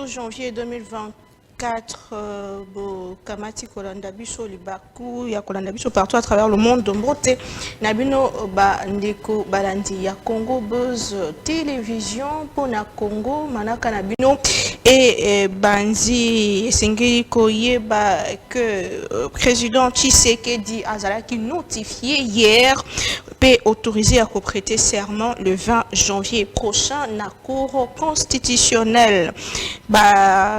Janvier 2024, Kamati Kolanda Biso Libaku, ya Kolanda Biso partout à travers le monde. Dombote, Nabino Ndeko Balandi, ya Congo Buzz Télévision, Pona Congo, Manaka Nabino, et Banzi Sengeli Koyeba que président Tshisekedi Azalaki notifié hier, peut autorisé à prêter serment le 20 janvier prochain na Cour constitutionnelle.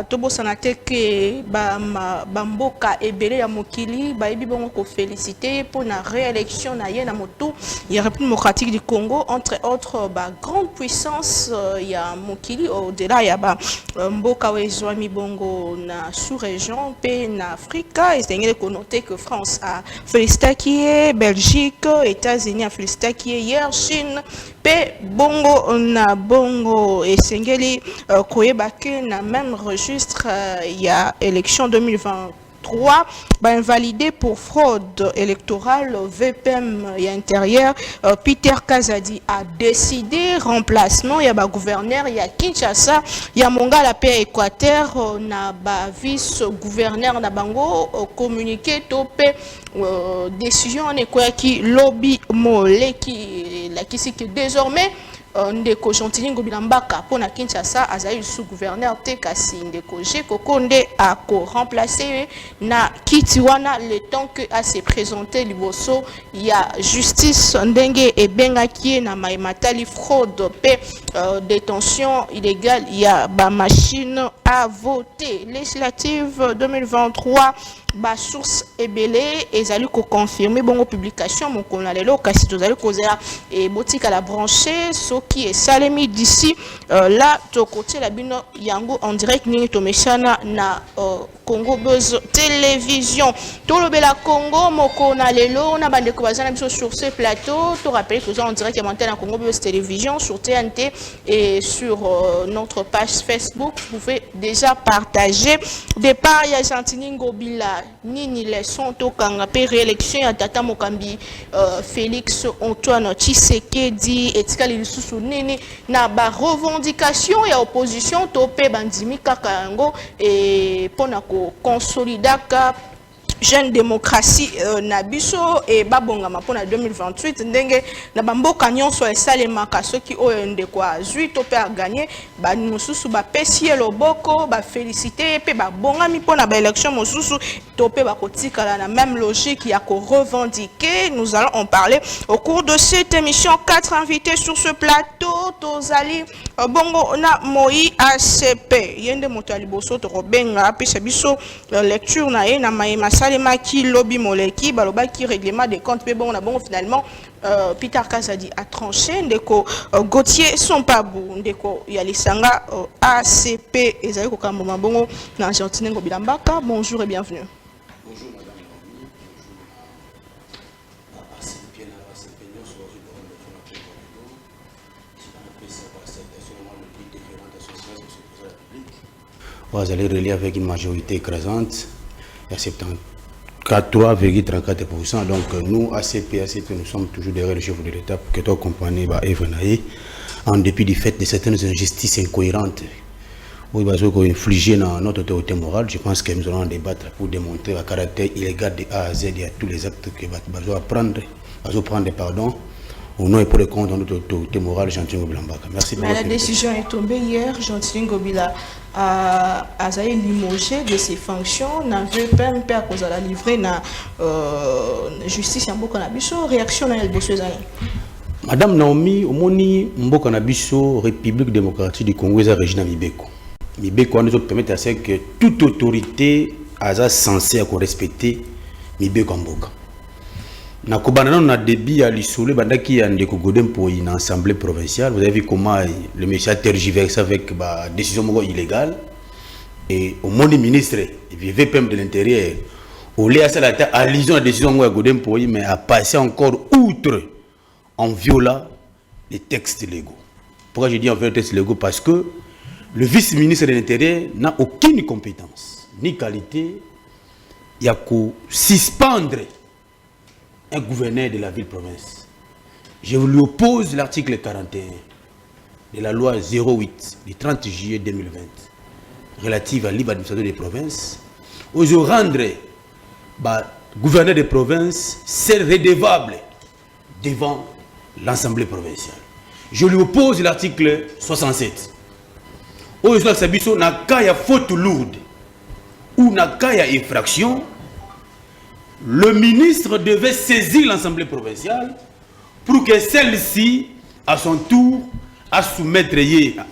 Tobo sanate que Bamboka ebele ya mokili baibi bongo ko féliciter pour la réélection na yena moto ya République démocratique du Congo entre autres grande puissance ya mokili au-delà ya mboka wezwami bongo na sous-région pe na Afrika. Et c'est noté que France a félicité qui est Belgique, États-Unis a félicité qui est hier Chine pe bongo na bongo et sengeli koyeba ke na même registre il y a élection 2023 invalidé pour fraude électorale VPM et intérieur. Peter Kazadi a décidé remplacement il y a gouverneur il y a Kinshasa il y a Mongala paix Équateur na vice gouverneur na bango communiqué topé décision en quoi qui lobby molé qui la qui c'est que désormais ndeko Gentilin Gobilambaka pour na Kinshasa azaï sous-gouverneur Tekasi ndeko Kokonde a remplacé na Kitiwana le temps que a se présenter liboso il y a justice ndenge et bengaki na maimatali fraude pe détention illégale il y a ba machine à voter législative 2023 ba source ebele ezali ko confirmer bongo publication mon konalelo kasi tozali kozela et botika la brancher so qui est salemi d'ici là to côté la bino yango en direct ni to mechana na Congo Buzz Télévision to lobela Congo mokonalelo na bande ko bazana biso sur ce plateau to rappeler que en direct monté na Congo Buzz Télévision sur TNT et sur notre page Facebook. Vous pouvez déjà partager départ ya Gentilin Gobila nini les sont au kangapé réélection à Tata Mokambi Félix Antoine Tshisekedi etika lisusu nini na ba revendication ya opposition topé bandimi kaka yango et pona ko consolidaka jeune démocratie na biso et babongama pona 2028 ndenge na bamboka nyonso esalemaka soki oyo ndeko azwi to pe a gagner ba mosusu ba pesi loboko ba féliciter pe ba bongami pona ba élection mosusu to pe ba kotikala na même logique ya ko revendiquer. Nous allons en parler au cours de cette émission. 4 invités sur ce plateau tozali bongo na Moi ACP yende motali boso to robenga pe biso lecture na e na maema salema ki lobby moleki baloba ki règlement des comptes pe bon na bon finalement Peter Kazadi a tranché ndeko Gauthier Sompabou ndeko ya lisanga ACP ezali ko kamba bongo na Gentilin Gobilambaka. Bonjour et bienvenue. Bonjour madame. Vous allez relier avec une majorité écrasante, il y a 73,34%. Donc nous, ACP, nous sommes toujours derrière le chef de l'État pour que toi compagnie Evenaï, en dépit du fait de certaines injustices incohérentes. Oui, parce qu'on infligé dans notre autorité morale, je pense que nous allons débattre pour démontrer le caractère illégal de A à Z et à tous les actes que nous allons prendre pardon, au nom et pour le compte de notre autorité morale, Gentilin Gobilambaka. Merci beaucoup. La décision est tombée hier, Gentilin Gobila a limogé de ses fonctions, n'avait pas à cause de la livrée na justice en Mboka Nabiso. Réaction à Madame Naomi, au moni Mboka Nabiso, République démocratique du Congo, est Régina Mibeko. Mibeko nous permet à ce que toute autorité est censée respecter Mibeko Mboka. Na Kobanana, on a débit à l'isole, bandaki a ndeko godem pour une assemblée provinciale. Vous avez vu comment le monsieur a tergiversé avec la décision illégale. Et au monde ministre, il vivait même de l'intérieur. Au lieu de la allusion à la décision de godem pour mais a passé encore outre en violant les textes légaux. Pourquoi je dis en violant les textes légaux? Parce que le vice-ministre de l'Intérieur n'a aucune compétence, ni qualité, il y a qu'à suspendre un gouverneur de la ville-province. Je lui oppose l'article 41 de la loi 08 du 30 juillet 2020 relative à la libre administration des provinces, où je rendrai gouverneur de province c'est redevable devant l'Assemblée provinciale. Je lui oppose l'article 67. Où je dis n'a qu'à faute lourde ou n'a qu'à infraction, le ministre devait saisir l'Assemblée provinciale pour que celle-ci, à son tour, à soumettre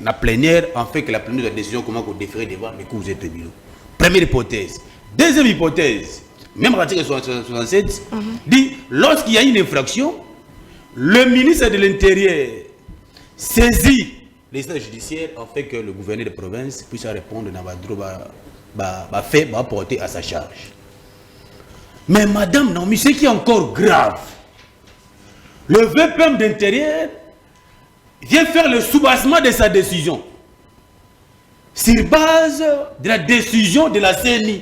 la plénière, en fait que la plénière de la décision comment qu'on déférer devant les cours et tribunaux. Première hypothèse. Deuxième hypothèse, même l'article 67 dit, lorsqu'il y a une infraction, le ministre de l'Intérieur saisit l'état judiciaire en fait que le gouverneur de province puisse répondre dans le fait porter à sa charge. Mais madame Naomi, ce qui est encore grave, le VPM d'intérieur vient faire le soubassement de sa décision sur base de la décision de la CENI.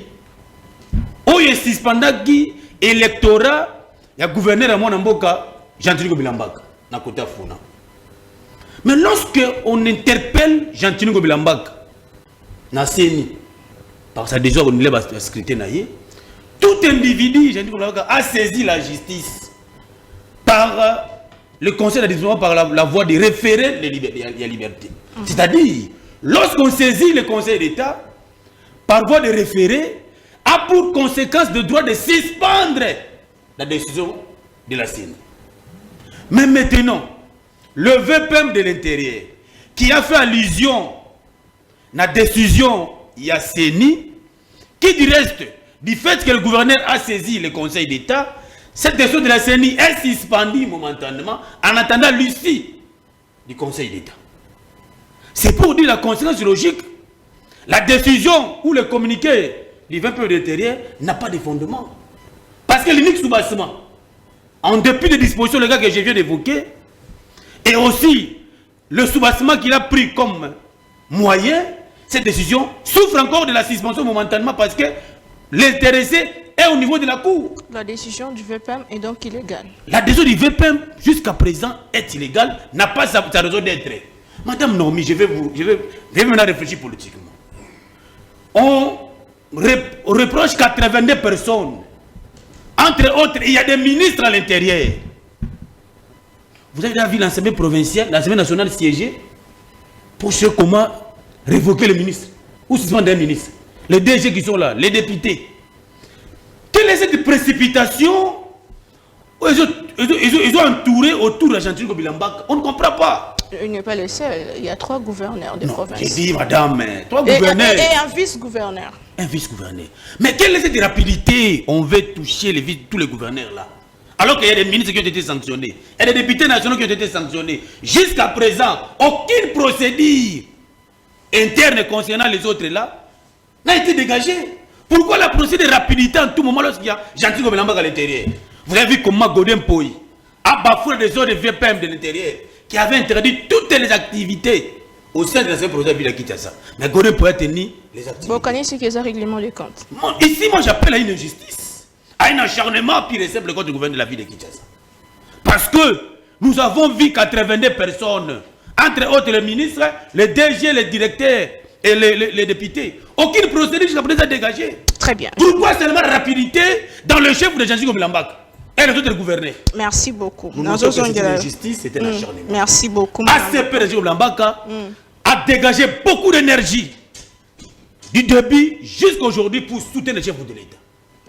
Où il suspendaki électorat, il y a gouverneur à Mwanamboka, Jean-Tinigo Bilambaka, na côté Funa. Mais lorsque on interpelle Jean-Tinigo Bilambaka, na CENI, par sa décision qu'on lève à scruter naïe, tout individu a saisi la justice par le conseil d'administration, par la voie de référé de la liberté. C'est-à-dire, lorsqu'on saisit le conseil d'État, par voie de référé, a pour conséquence le droit de suspendre la décision de la CENI. Mais maintenant, le VPM de l'Intérieur, qui a fait allusion à la décision de la CENI, qui du reste, du fait que le gouverneur a saisi le Conseil d'État, cette décision de la CENI est suspendue momentanément en attendant l'issue du Conseil d'État. C'est pour dire la conséquence logique. La décision ou le communiqué du VPM de l'Intérieur n'a pas de fondement. Parce que l'unique soubassement, en dépit des dispositions légales que je viens d'évoquer, et aussi le soubassement qu'il a pris comme moyen, cette décision souffre encore de la suspension momentanément parce que l'intéressé est au niveau de la Cour. La décision du VPM est donc illégale. La décision du VPM, jusqu'à présent, est illégale, n'a pas sa raison d'être. Madame Naomi, je vais maintenant réfléchir politiquement. On reproche 82 personnes. Entre autres, il y a des ministres à l'intérieur. Vous avez déjà vu l'Assemblée provinciale, l'Assemblée nationale siéger pour ce comment révoquer le ministre ou suspendre un ministre. Les DG qui sont là, les députés. Quelle est cette précipitation? Ils ont entouré autour de Jean-Tinigo Bilambaka. On ne comprend pas. Il n'est pas le seul. Il y a 3 gouverneurs de province. J'ai dit, madame, 3 gouverneurs. Et un vice-gouverneur. Un vice-gouverneur. Mais quelle est cette rapidité? On veut toucher tous les gouverneurs là. Alors qu'il y a des ministres qui ont été sanctionnés. Il y a des députés nationaux qui ont été sanctionnés. Jusqu'à présent, aucune procédure interne concernant les autres là n'a été dégagée. Pourquoi la procédure de rapidité en tout moment lorsqu'il y a Jean-Tinigo Bilambaka à l'intérieur? Vous avez vu comment Godin Poy a bafoué des ordres de VPM de l'intérieur qui avait interdit toutes les activités au sein de la projet de Kinshasa. Mais Godin Poy a tenu les activités. Vous connaissez ce qu'est un règlement des comptes? Ici, moi j'appelle à une injustice, à un acharnement pire et simple contre le gouvernement de la ville de Kinshasa. Parce que nous avons vu 82 personnes, entre autres les ministres, les DG, les directeurs et les députés. Aucune procédure jusqu'à présent dégagée. Très bien. Pourquoi seulement la rapidité dans le chef de Jean-Tinigo Bilambaka et les autres gouverneurs? Merci beaucoup. C'était un acharnement. Merci beaucoup. ACP Jean-Tinigo Bilambaka a dégagé beaucoup d'énergie du début jusqu'à aujourd'hui pour soutenir le chef de l'État.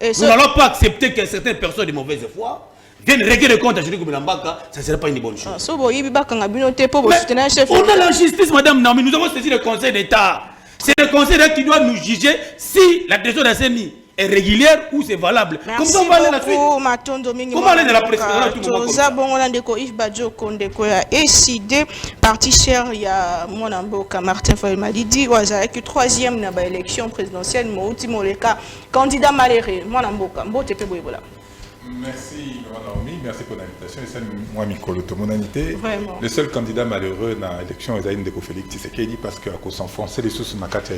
Nous n'allons pas accepter que certaines personnes de mauvaise foi viennent régler le compte à Jean-Tinigo Bilambaka. Ça ne serait pas une bonne chose. On a la justice, madame Naomi. Nous avons saisi le Conseil d'État. C'est le Conseil d'État qui doit nous juger si la décision de la CENI est régulière ou c'est valable. Merci Comment on va aller la suite? Comment aller de la présidence? Parti cher, il y a mon amboka Martin Fayol Malidi, ou à qui troisième dans l'élection présidentielle, Mouti Moleka, candidat malheureux, mon amboka, Mbote Pebola. Merci, Naomi. Merci pour l'invitation. Et c'est moi, Mikolo, mon amitié. Vraiment. Le seul candidat malheureux dans l'élection est Ndeko Félix Tshisekedi parce qu'à cause s'enfoncer les sources de carte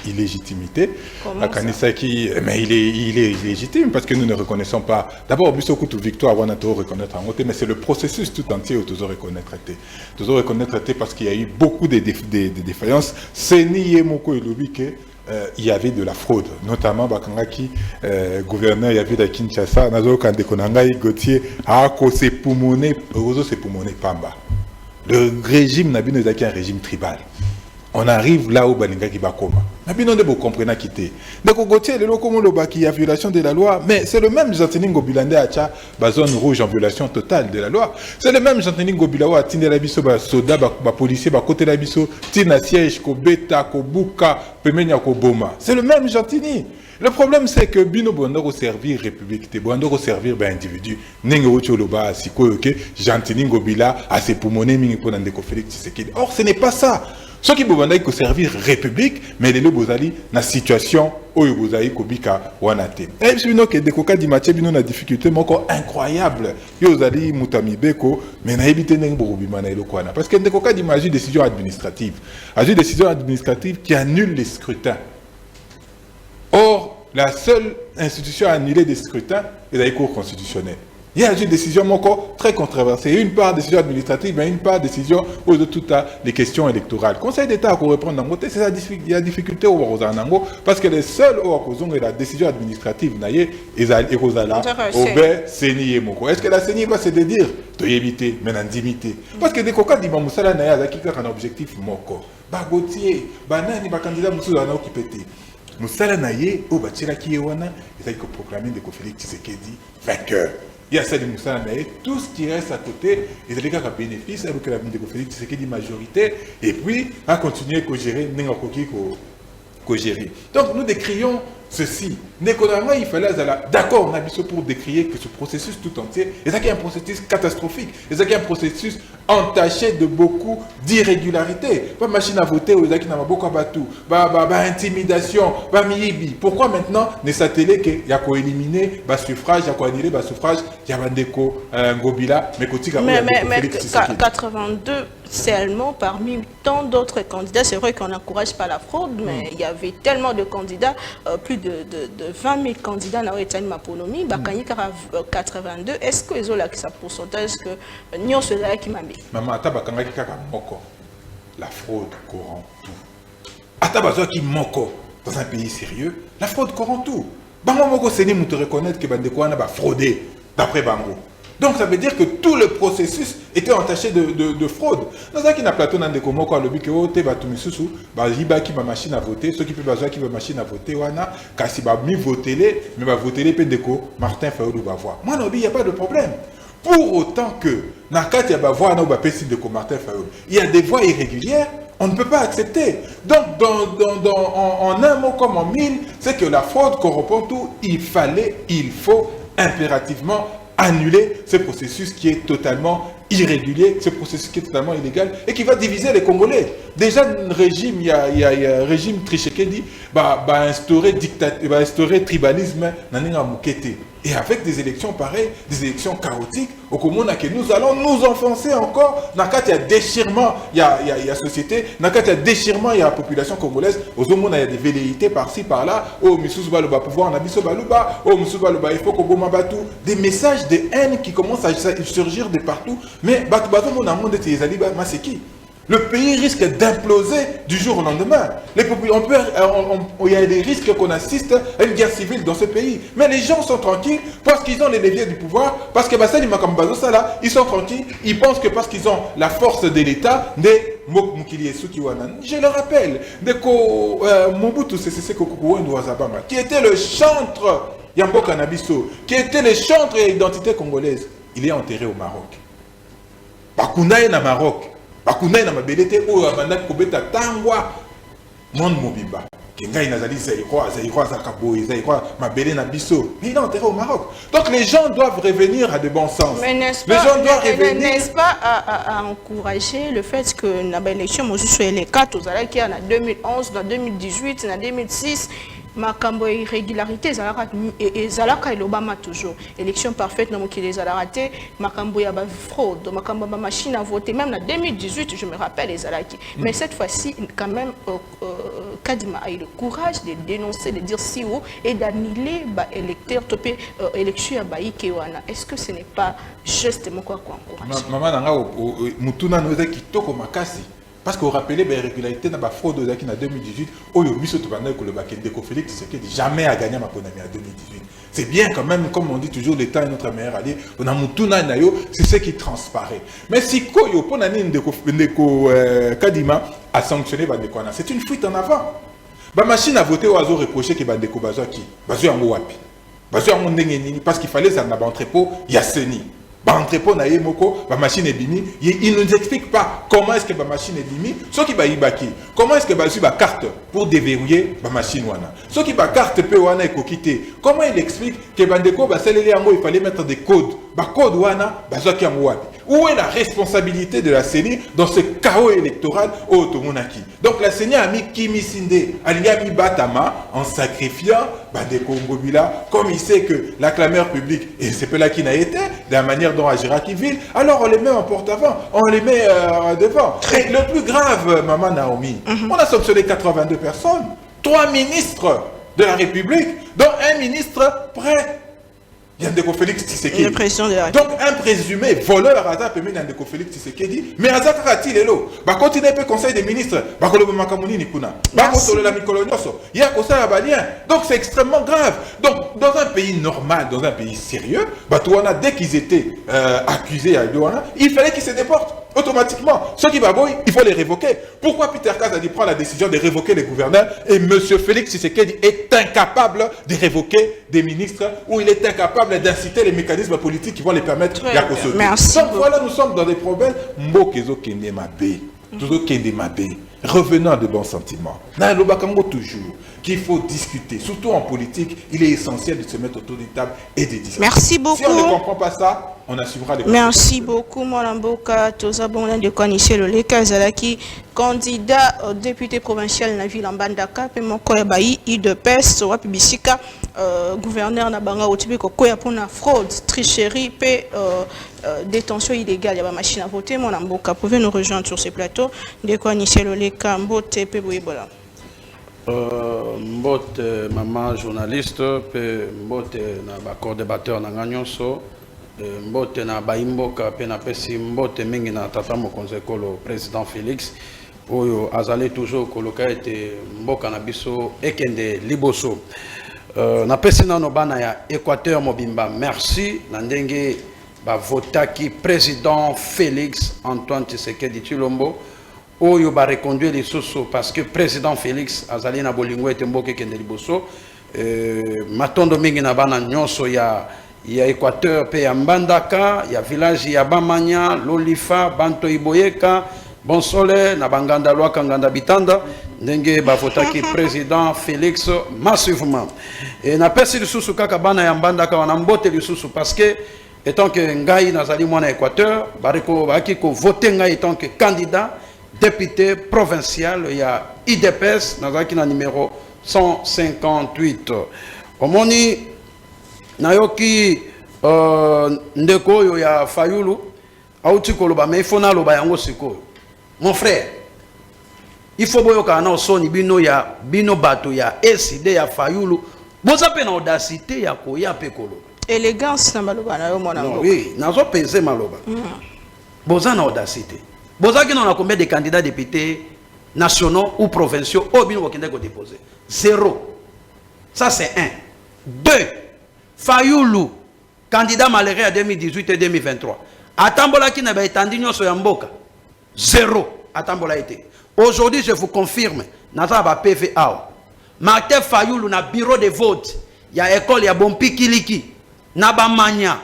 illégitimité. Comment la Kanisa qui, mais il est illégitime parce que nous ne reconnaissons pas. D'abord, au coup de victoire, on a tout reconnaître en côté, mais c'est le processus tout entier où toujours reconnaître été. Toujours reconnaître été parce qu'il y a eu beaucoup de défaillances. C'est nié Moko et Lubike. Il y avait de la fraude, notamment Bakangaki, gouverneur, il y avait de Kinshasa, Nazo Kandekonangai, Gauthier, Ako Sepoumoné, Rozo Sepoumoné, Pamba. Le régime Nabino est un régime tribal. On arrive là où Balinga qui bakoma. Nabino ne vous comprenez quitter. Donc Gauthier, le locomo qui a violation de la loi, mais c'est le même Jantining Gobilande Acha, zone rouge en violation totale de la loi. C'est le même Jantining Gobilawa, Tinde la biso, soda, policier, côté la biso, Tina siège, ko beta, ko buka, pemenya ko boma. C'est le même Jantini. Le problème, c'est que Bino Bondoro servir République, Bondoro servir individu, Nengo Choloba, Sikoyoke, Jantining Gobila, à ses poumons, Mingiponandeko Félix Tshisekedi. Or, ce n'est pas ça. Ce qui veut servir République, mais les Bozali, na situation où Bozali Kobika Wanate. Et puis, nous, que des coca di match, nous, na difficulté, encore incroyable. Yozali, Moutami Beko, mais na évité Nengboroubimana et Lokwana. Parce que des coca di match, décision administrative. Agir décision administrative qui annule les scrutins. Or, la seule institution à annuler des scrutins est la Cour constitutionnelle. Il y a une décision encore très controversée. Une part décision administrative, mais une part décision de toutes les questions électorales. Le Conseil d'État a répondre dans le c'est la difficulté au Rosanango, parce que les seuls qui ont la décision administrative, est est-ce que la CENI va se dédire de éviter, mais d'indimiter? Parce que des coca di Mamoussala Naya, qui a un objectif moko. Bagotier, banani, candidat Moussala qui pété. Moussala Naye, au Bachira Kiyewana, ils ont proclamé de Félix Tshisekedi vainqueur. Il y a ça de Moussa Naye, tout ce qui reste à côté, ils ont les cas à bénéfice, alors que la vie de Félix Tshisekedi majorité, et puis à continuer à gérer, donc nous décrions ceci. Il fallait d'accord, on a besoin pour décrire que ce processus tout entier, et ça qui est un processus catastrophique, et ça qui est un processus entaché de beaucoup d'irrégularités. Pas machine à voter, ou qui n'a pas beaucoup abattu, intimidation, miyibi. Pourquoi maintenant ne s'atteler qu'il y a qu'à éliminer le suffrage, il y a qu'à annuler le suffrage, il y a Bandeko Ngobila, mais 82 seulement parmi tant d'autres candidats. C'est vrai qu'on n'encourage pas la fraude, mais il y avait tellement de candidats, plus de 20 000 candidats dans l'État de Maponomi, 82. Est-ce que les autres qui pourcentage que nous sommes là qui m'a mis? Maman, la fraude corrompt tout. Atabazo qui moko dans un pays sérieux, la fraude corrompt tout. Bango moko c'est nous te reconnaître que Bandeko a fraudé d'après Bango. Donc ça veut dire que tout le processus était entaché de fraude. Dans un qui n'a plateau dans des comos quand le but que tu vas tout misusu, bah liba qui va machine à voter, ceux qui peuvent besoin qui va machine à voter wana, kasi va mi voter les, mais va voter les pendeko Martin Fayulu va voir. Moi non il y a pas de problème. Pour autant que nakati va voir na ba pesi de Martin Fayulu, il y a des voies irrégulières. On ne peut pas accepter. Donc, en un mot comme en mille, c'est que la fraude corrompt tout. Il faut impérativement annuler ce processus qui est totalement irrégulier, ce processus qui est totalement illégal et qui va diviser les Congolais. Déjà, le régime, il y a un régime Tshisekedi va instaurer tribalisme dans les Moukete. Et avec des élections pareilles, des élections chaotiques, au Comona que nous allons nous enfoncer encore. Nakat, il y a déchirement, il y a société. Nakat, il y a déchirement, il y a la population congolaise. Aux Omona, il y a des velléités par-ci, par-là. Oh, Missous Baluba pouvoir, on a Bisso Baluba. Oh, Missous Baluba, il faut qu'on goma batou. Des messages de haine qui commencent à surgir de partout. Mais Batou Batou, mon amour de Tizaliba, Maseki. Le pays risque d'imploser du jour au lendemain. Il y a des risques qu'on assiste à une guerre civile dans ce pays. Mais les gens sont tranquilles parce qu'ils ont les leviers du pouvoir, parce que ils sont tranquilles, ils pensent que parce qu'ils ont la force de l'État, je le rappelle, Mobutu Sese Koko Ndouazabama, qui était le chantre Yambo Kanabiso, qui était le chantre et l'identité congolaise, il est enterré au Maroc. Bakunaï na Maroc. Bakunaï na mabelete o abanda kobeta tangwa monde mobimba kengai nazali zaïrois zakaboy zaïrois mabele na biso, mais il est enterré au Maroc. Donc les gens doivent revenir à de bons sens. Mais n'est-ce pas à encourager le fait que na élection moi je suis les 4 aux qui en 2011 dans 2018 dans 2006 makambo irrégularité ezalaka elobama toujours élection parfaite na mokili ezalaka makambo ya ba fraude makambo ba machine à voter même en 2018 je me rappelle ezalaki mais cette fois-ci quand même Kadima a eu le courage de dénoncer de dire si haut et d'annuler ba électeur topé élection ya baïké wana est-ce que ce n'est pas justement quoi encourager maman nanga mutuna noza kitoko makasi parce qu'on rappelait les irrégularités dans la fraude en 2018 où le ministre de Ndeko Félix Tshisekedi jamais a gagné ma pandémie en 2018. C'est bien quand même, comme on dit toujours, l'État est notre meilleur allié. On a Mutuna Nayo, c'est ce qui transparaît. Mais si Koyo Ponani Ndeko Kadima a sanctionné Bandeko, c'est une fuite en avant. La machine à voter au hasard reproché que Bandeko Bazo qui Bazo Yango Wapi. Bazo Yango Ndengenini parce qu'il fallait ça dans l'entrepôt Yasseni. Entrepôt na yemoko ba machine ebimi il ne nous explique pas comment est-ce que ba machine ebimi ce qui ba ibaki comment est-ce que ba su ba carte pour déverrouiller ba machine wana ce qui ba carte pe wana ekokité comment il explique que bandeko ba selele yango il fallait mettre des codes ba code wana ba zoki yango wapi où est la responsabilité de la CENI dans ce chaos électoral au Tomonaki donc la CENI a mis Kimi Sinde a mis Batama en sacrifiant bandeko Ngobila comme il sait que la clameur publique et c'est peu là qui n'a été de la manière dont agira Kiville, alors on les met en porte-avant, on les met devant. Et le plus grave, Maman Naomi, on a sanctionné 82 personnes, 3 ministres de la République, dont un ministre près. Yandeko Félix Tshisekedi. Donc un présumé voleur Azak peut mettre Yandeko Félix Tshisekedi, mais Azak a-t-il élo bah continuer le conseil des ministres, bah le Makamuni Nikuna, bah contre la Mikolonioso, il y a ça à Balien. Donc c'est extrêmement grave. Donc dans un pays normal, dans un pays sérieux, bah Touana dès qu'ils étaient accusés à Douana, il fallait qu'ils se déportent automatiquement. Ceux qui babouillent, il faut les révoquer. Pourquoi Peter Kaz a dit prendre la décision de révoquer les gouverneurs et M. Félix Tshisekedi est incapable de révoquer des ministres ou il est incapable d'inciter les mécanismes politiques qui vont les permettre de sauter. Merci. Donc voilà, nous sommes dans des problèmes. Revenons à de bons sentiments. Toujours qu'il faut discuter, surtout en politique, il est essentiel de se mettre autour d'une table et de discuter. Merci beaucoup. Si on ne comprend pas ça, on assumera les Merci beaucoup, Molamboka. Toza Bongan de Koniché le Leka Zalaki, candidat au député provincial de la ville en Bandaka, puis mon Koyabaï, IDPS, Wapibisika, gouverneur Nabanga, Otibiko, Koya pour la fraude, tricherie, puis détention illégale. Il y a ma machine à voter, Molamboka. Pouvez nous rejoindre sur ce plateau de Koniché le Leka, Mbote, Pebouibola. Mbote, maman journaliste, Mbote, na co-débatteur na Gagnoso. Mbote na baimboka pe na pesi mbote mingi na tata mokonzi kolo président Félix oyo azali toujours koloka ete mboka na biso ekende liboso na pesi nano bana ya Équateur mobimba merci na ndenge ba votaki président Félix Antoine Tshisekedi Tshilombo oyo ba reconduire les soso parce que président Félix azali na bolingo ete mboka ekende liboso matondo mingi na bana nyonso ya Équateur pe ya Mbandaka, ya village ya Bamanya, Lolifa, Banto Iboyeka, Bonsole, na Banganda Lwaka Nganda Bitanda, ndenge bavotaki président Félix massivement. Et na pesi lisusu kaka bana ya Mbandaka wana mbote lisusu parce que étant que ngai nazali mwana Équateur, bariko baki ko voter ngai étant que candidat député provincial ya IDPS nazaki na numéro 158. Omoni Nayoki ndeko yo ya Fayulu auti koloba mais il faut na loba yango sikoyo mon frère il faut boyoka na osoni bino ya bino bato ya SID ya Fayulu boza pe na audacité ya koya pe koloba élégance na maloba na yo mona ngo oui nazo penser maloba boza na audacité boza ki na combien de candidats députés nationaux ou provinciaux au bino okende ko déposer 0 ça c'est 1 2 Fayulu, candidat malheureux à 2018 et 2023. Atambola qui n'a pas été nyoso ya mboka. 0. Atambola été. Aujourd'hui, je vous confirme, naza ba PVA. Martin Fayulu na bureau de vote, ya école ya Bompi Kiliki, na Bamanya,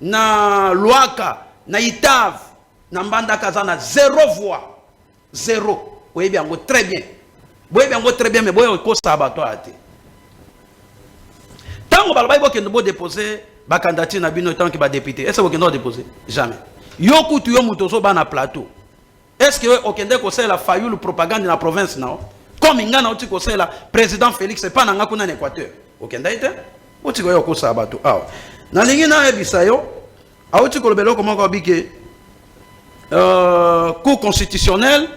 na Luaka, na Itav, na Mbandaka na 0 voix. 0. Oui bien, très bien. Oui bien, très bien, mais boyo ko sabato ate. Tant que vous déposer la candidature na bino tant que ba député, est-ce que vous pouvez déposer? Jamais. Yoku tu yo mutoso ba na plateau. Est-ce que vous pouvez la Fayulu propagande dans la province non? comme ingana uti ko sala président Félix c'est pas nanga kuna en Équateur okenda ite uti ko yoko sabato awa na lingi na ebisa yo auti ko lobelo comment ko bike cour constitutionnel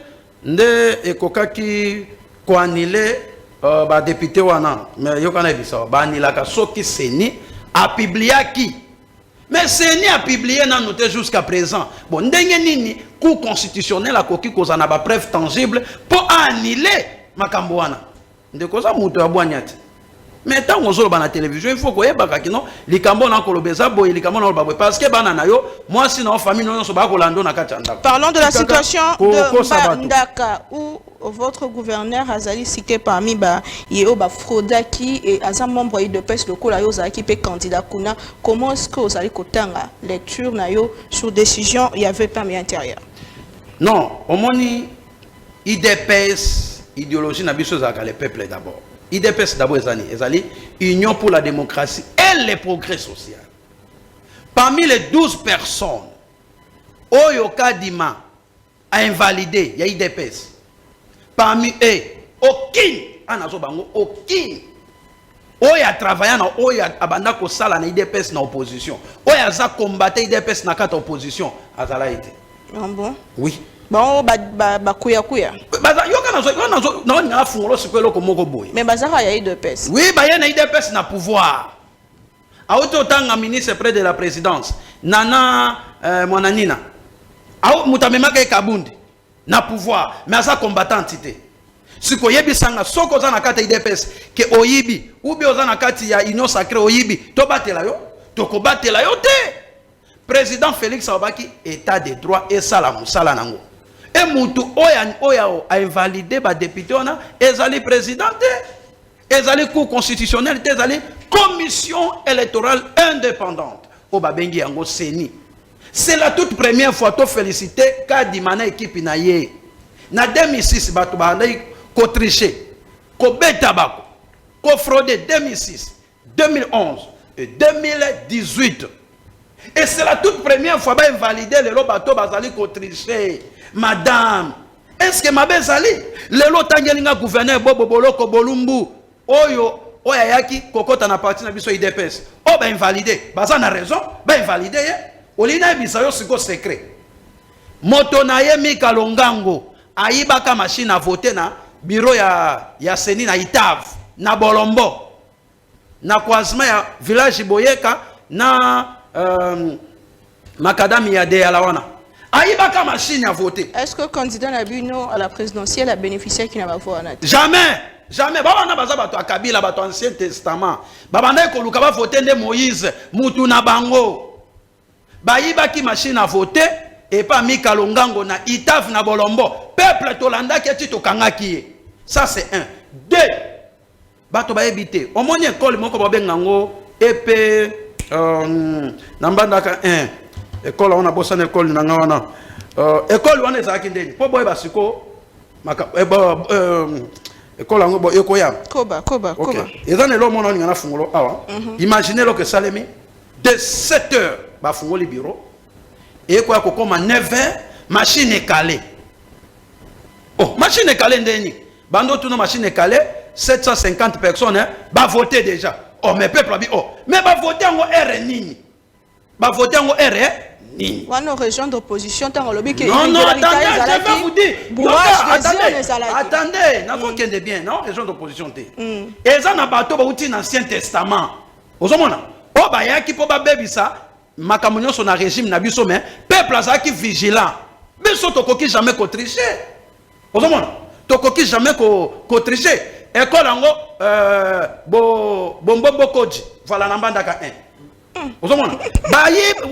nde ekokaki ko annuler ba député wana mais yo kana ebisa ba anilaka soki seni a publiaki mais seni a publié na noté jusqu'à présent bon ndenge nini cour constitutionnel a koki koza na ba preuve tangible pour annuler makambo wana ndeko za muto ya bwanyati mais tant on na télévision il faut koyeba kakino likambo na kolobeza boy likambo na babwe parce que bana na yo moi si na famille non so ba kolando na katanda. Parlons de la situation de Ndaka où votre gouverneur Azali cité parmi yeo ba fraudaki et as un membre de PES le kola yo za qui peut candidat kuna comment est-ce que vous allez kotanga lecture na yo sur décision il y avait pas mis intérieur. Non, au moni IDPS idéologie na biso za le peuple d'abord. IDPS d'abord ezali Union pour la démocratie et le progrès social. Parmi les 12 personnes, Oyoka Dima a invalidé, il y a IDPS. Parmi eux, aucune. Oya travaillé dans Oya abanda ko sala na IDPS na opposition. Oya za combattre IDPS na kata opposition azala été. Ah bon? Oui. Bon, kuya. Mais bazara ya IDPS. Oui, il y a IDPS na pouvoir. A autant ministre près de la présidence, Nana Monanina. A mutamema ke Kabundi na pouvoir, mais ça combattant entité. Si ko yebi sanga soko za na kata IDPS ke oyibi, ou bi oza na kati ya union sacrée oyibi, to batela yo, to ko batela yo te. Président Félix Abaki état de droit et sala musala nango. Et Moutou Oya a invalidé les députés, ils allaient président, ils allaient cour constitutionnelle, ils allaient commission électorale indépendante. Obabengi Ango Seni. C'est la toute première fois que félicité Kadimana équipe naye. Na 2006, Batoubanay, ko triché, ko betabako, ko fraudé 2006, 2011 et 2018. Et c'est la toute première fois que invalidé les lobato bazali ko triché. Madame, est-ce que ma bezali le lotangelinga gouverneur Bobo Boloko Bolumbu oyo oyayaki kokota na parti na biso IDPS o ba invalidé baza na raison ba invalidé olina bisayo siko secret moto na ye Mika Longango ayibaka machine à voter na bureau ya Seni na Itav na Bolombo na croisement ya village Boyeka na Makadami ya de alawana. Aïbaka machine à voter. Est-ce que le candidat Nabino à la présidentielle a bénéficié qui n'a pas voté? Jamais. Jamais. Baba na baza bato akabila bato Ancien Testament. Baba na ko luka ba voter de Moïse, mutu na bango. Baïbaki machine à voter et pas Mika Longango na Itaf na Bolombo. Peuple tolanda ki to kangaki. Ça c'est un. Deux. Bato ba éviter. Au moins école moko ba bengango épée nambandaka 1. École on a bossé en école na ngana école on est à kindeni po boy basiko maka école ngo ekoya koba ezana lo mona ngana fungulo awa imaginez lo que salemi de 7h ba fungoli bureau et quoi ko comme 9h machine est calée oh machine est calée ndeni bando tout machine est calée 750 personnes ba voter déjà oh mais peuple bi oh mais ba voter ngo R nini ba voter ngo R Nos régions d'opposition, non, attendez, je vais vous dire. Attendez, n'avons de bien, non, région d'opposition. Et ça n'a pas tout dans l'Ancien Testament. Aux hommes, oh, bah, y'a qui peut pas baby ça, ma communion sur un régime, n'a vu mais peuple a qui vigilant. Mais ça, tu coquille jamais qu'au tricher. Aux hommes, tu coquille jamais qu'au tricher. École en gros, bombo bokoji, voilà, n'ambandaka 1. Aux hommes,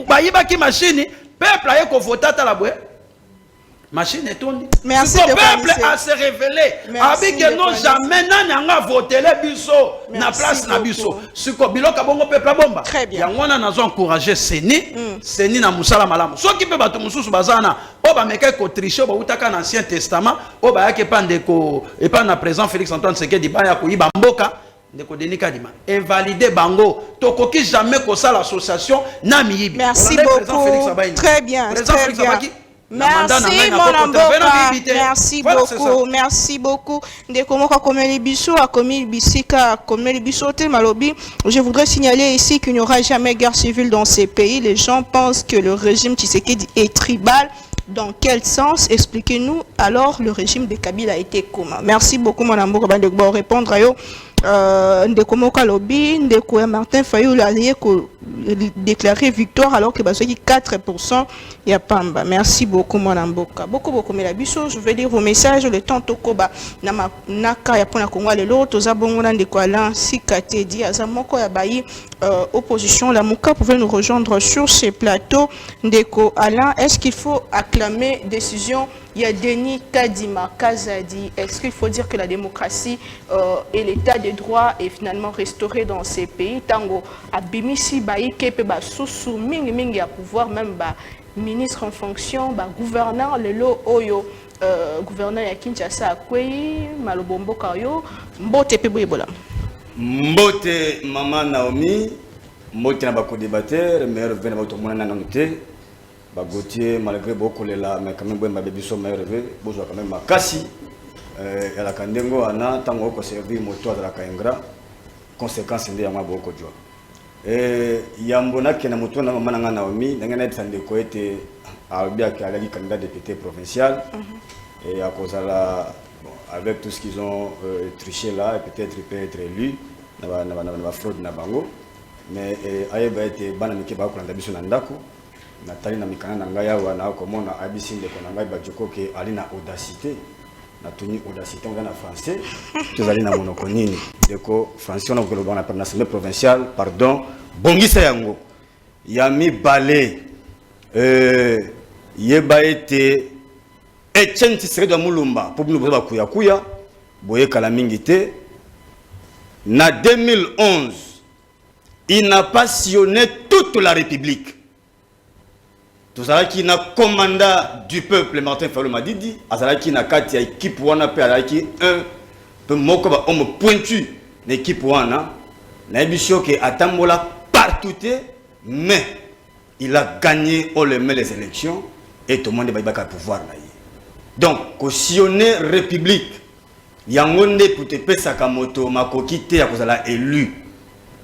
bayi baki machine, peuple a ko voter à la boue. Machine est tournée. Merci. Le peuple a se révélé. Avec que non jamais n'a voté les biso na place na biso. Ce que biloka bongo peuple bomba. Très bien. Yangwana nazo encourager Seni, Seni na musala malamu. So qui peut bato mususu bazana, o ba meka ko tricher ba utaka na Ancien Testament, o ba yake pande ko et pas na présent Félix Antoine Tshisekedi ba ya ko iba mboka. Invalider bango tokoki jamais ko ça l'association na miyibi. Merci beaucoup. Très bien. Merci mon amboka, merci beaucoup, merci beaucoup. Je voudrais signaler ici qu'il n'y aura jamais guerre civile dans ces pays. Les gens pensent que le régime Tshisekedi est tribal. Dans quel sens? Expliquez-nous. Alors, le régime de Kabila a été comment? Merci beaucoup mon amboka de répondre à eux. Ndeko Kalobi, Ndeko Martin Fayou a déclaré victoire alors que qui 4% y a Pamba. Merci beaucoup mon amboka. Beaucoup mais la biso, je vais lire vos messages le temps tokoba na naka ya pona Kongo le lot toza bongola Ndeko Alain Sikate di azamoko ya bayi opposition la Mouka pouvait nous rejoindre sur ces plateaux. Ndeko Alain, est-ce qu'il faut acclamer décision? Il y a Denis Kadima Kazadi. Est-ce qu'il faut dire que la démocratie et l'état de droit est finalement restauré dans ces pays? Tango Abimisi Baï Kepe Sousou Mingi Mingi à pouvoir même ministre en fonction, gouverneur Lelo Oyo, gouverneur ya Kinshasa Akwei, Malobombo Kayo, Mbote Pebola. Mbote Maman Naomi, Mbote na bako débatteur, meilleur venu à votre monde en noté. Gauthier, malgré beaucoup de là, mais quand même, ma bébé sont meilleurs rêvés, besoin quand même ma cassi. Et la Kandengo, Anna, tant qu'on servi moto de la Kaingra, conséquence, il y a beaucoup de joie. Et Yambona qui est moto na Mananga Naomi, n'a rien de côté Albia qui a été candidat député provincial. Et à cause de la, avec tout ce qu'ils ont triché là, peut-être il peut être élu, dans la fraude na Bango. Mais Aïeba était banamiki ba ko ndabiso na ndako. Nathalie na mikana na ngai awa na komona abisi ndeko na ngai bajoko ke ali na audacité na tuni audacité on na français tozali na monoko nini ndeko français on a ko na l'Assemblée provinciale pardon bongisa yango ya mibale yeba ete Etienne Tshisekedi Mulumba pour nous ba kuya kuya boye kala mingi te na 2011 il n'a pas sillonné toute la République. Tout ça qui n'a commandant du peuple Martin Fayulu Madidi, azala qui n'a kati ya équipe wana pe ala qui un peu moko ba homme pointu l'équipe wana na bisho ke atambola partout mais il a gagné au lendemain les élections et tout le monde va y pouvoir na. Donc cautionner république yangonde pour te pesa kamoto makoki te ya kozala élu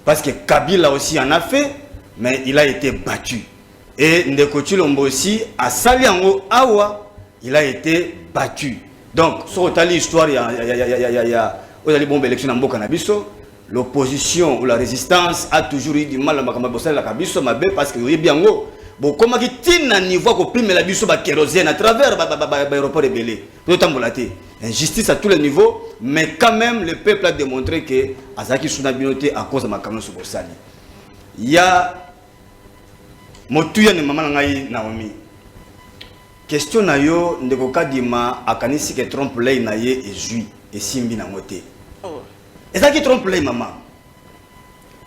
parce que Kabila aussi en a fait mais il a été battu. Et Ndeko Tshilombo aussi, à Saliango Awa, il a été battu. Donc, sur l'histoire, il y a une bonne élection en Bokanabiso. L'opposition ou la résistance a toujours eu du mal à Makamabosa la Kabiso, parce que oui, bien haut. Bon, comment il y a un niveau qui prime la biso à kérosène à travers l'aéroport de Bélé. Injustice à tous les niveaux, mais quand même, le peuple a démontré que Azaki Sunabinote à cause de Makamabosa Bosali. Il y a Motuya ne maman ngai Naomi. Question na yo ndeko kadima akanisi ke trompe lay na ye ezui esimbi na moté. Oh. Eza ki trompe lay maman.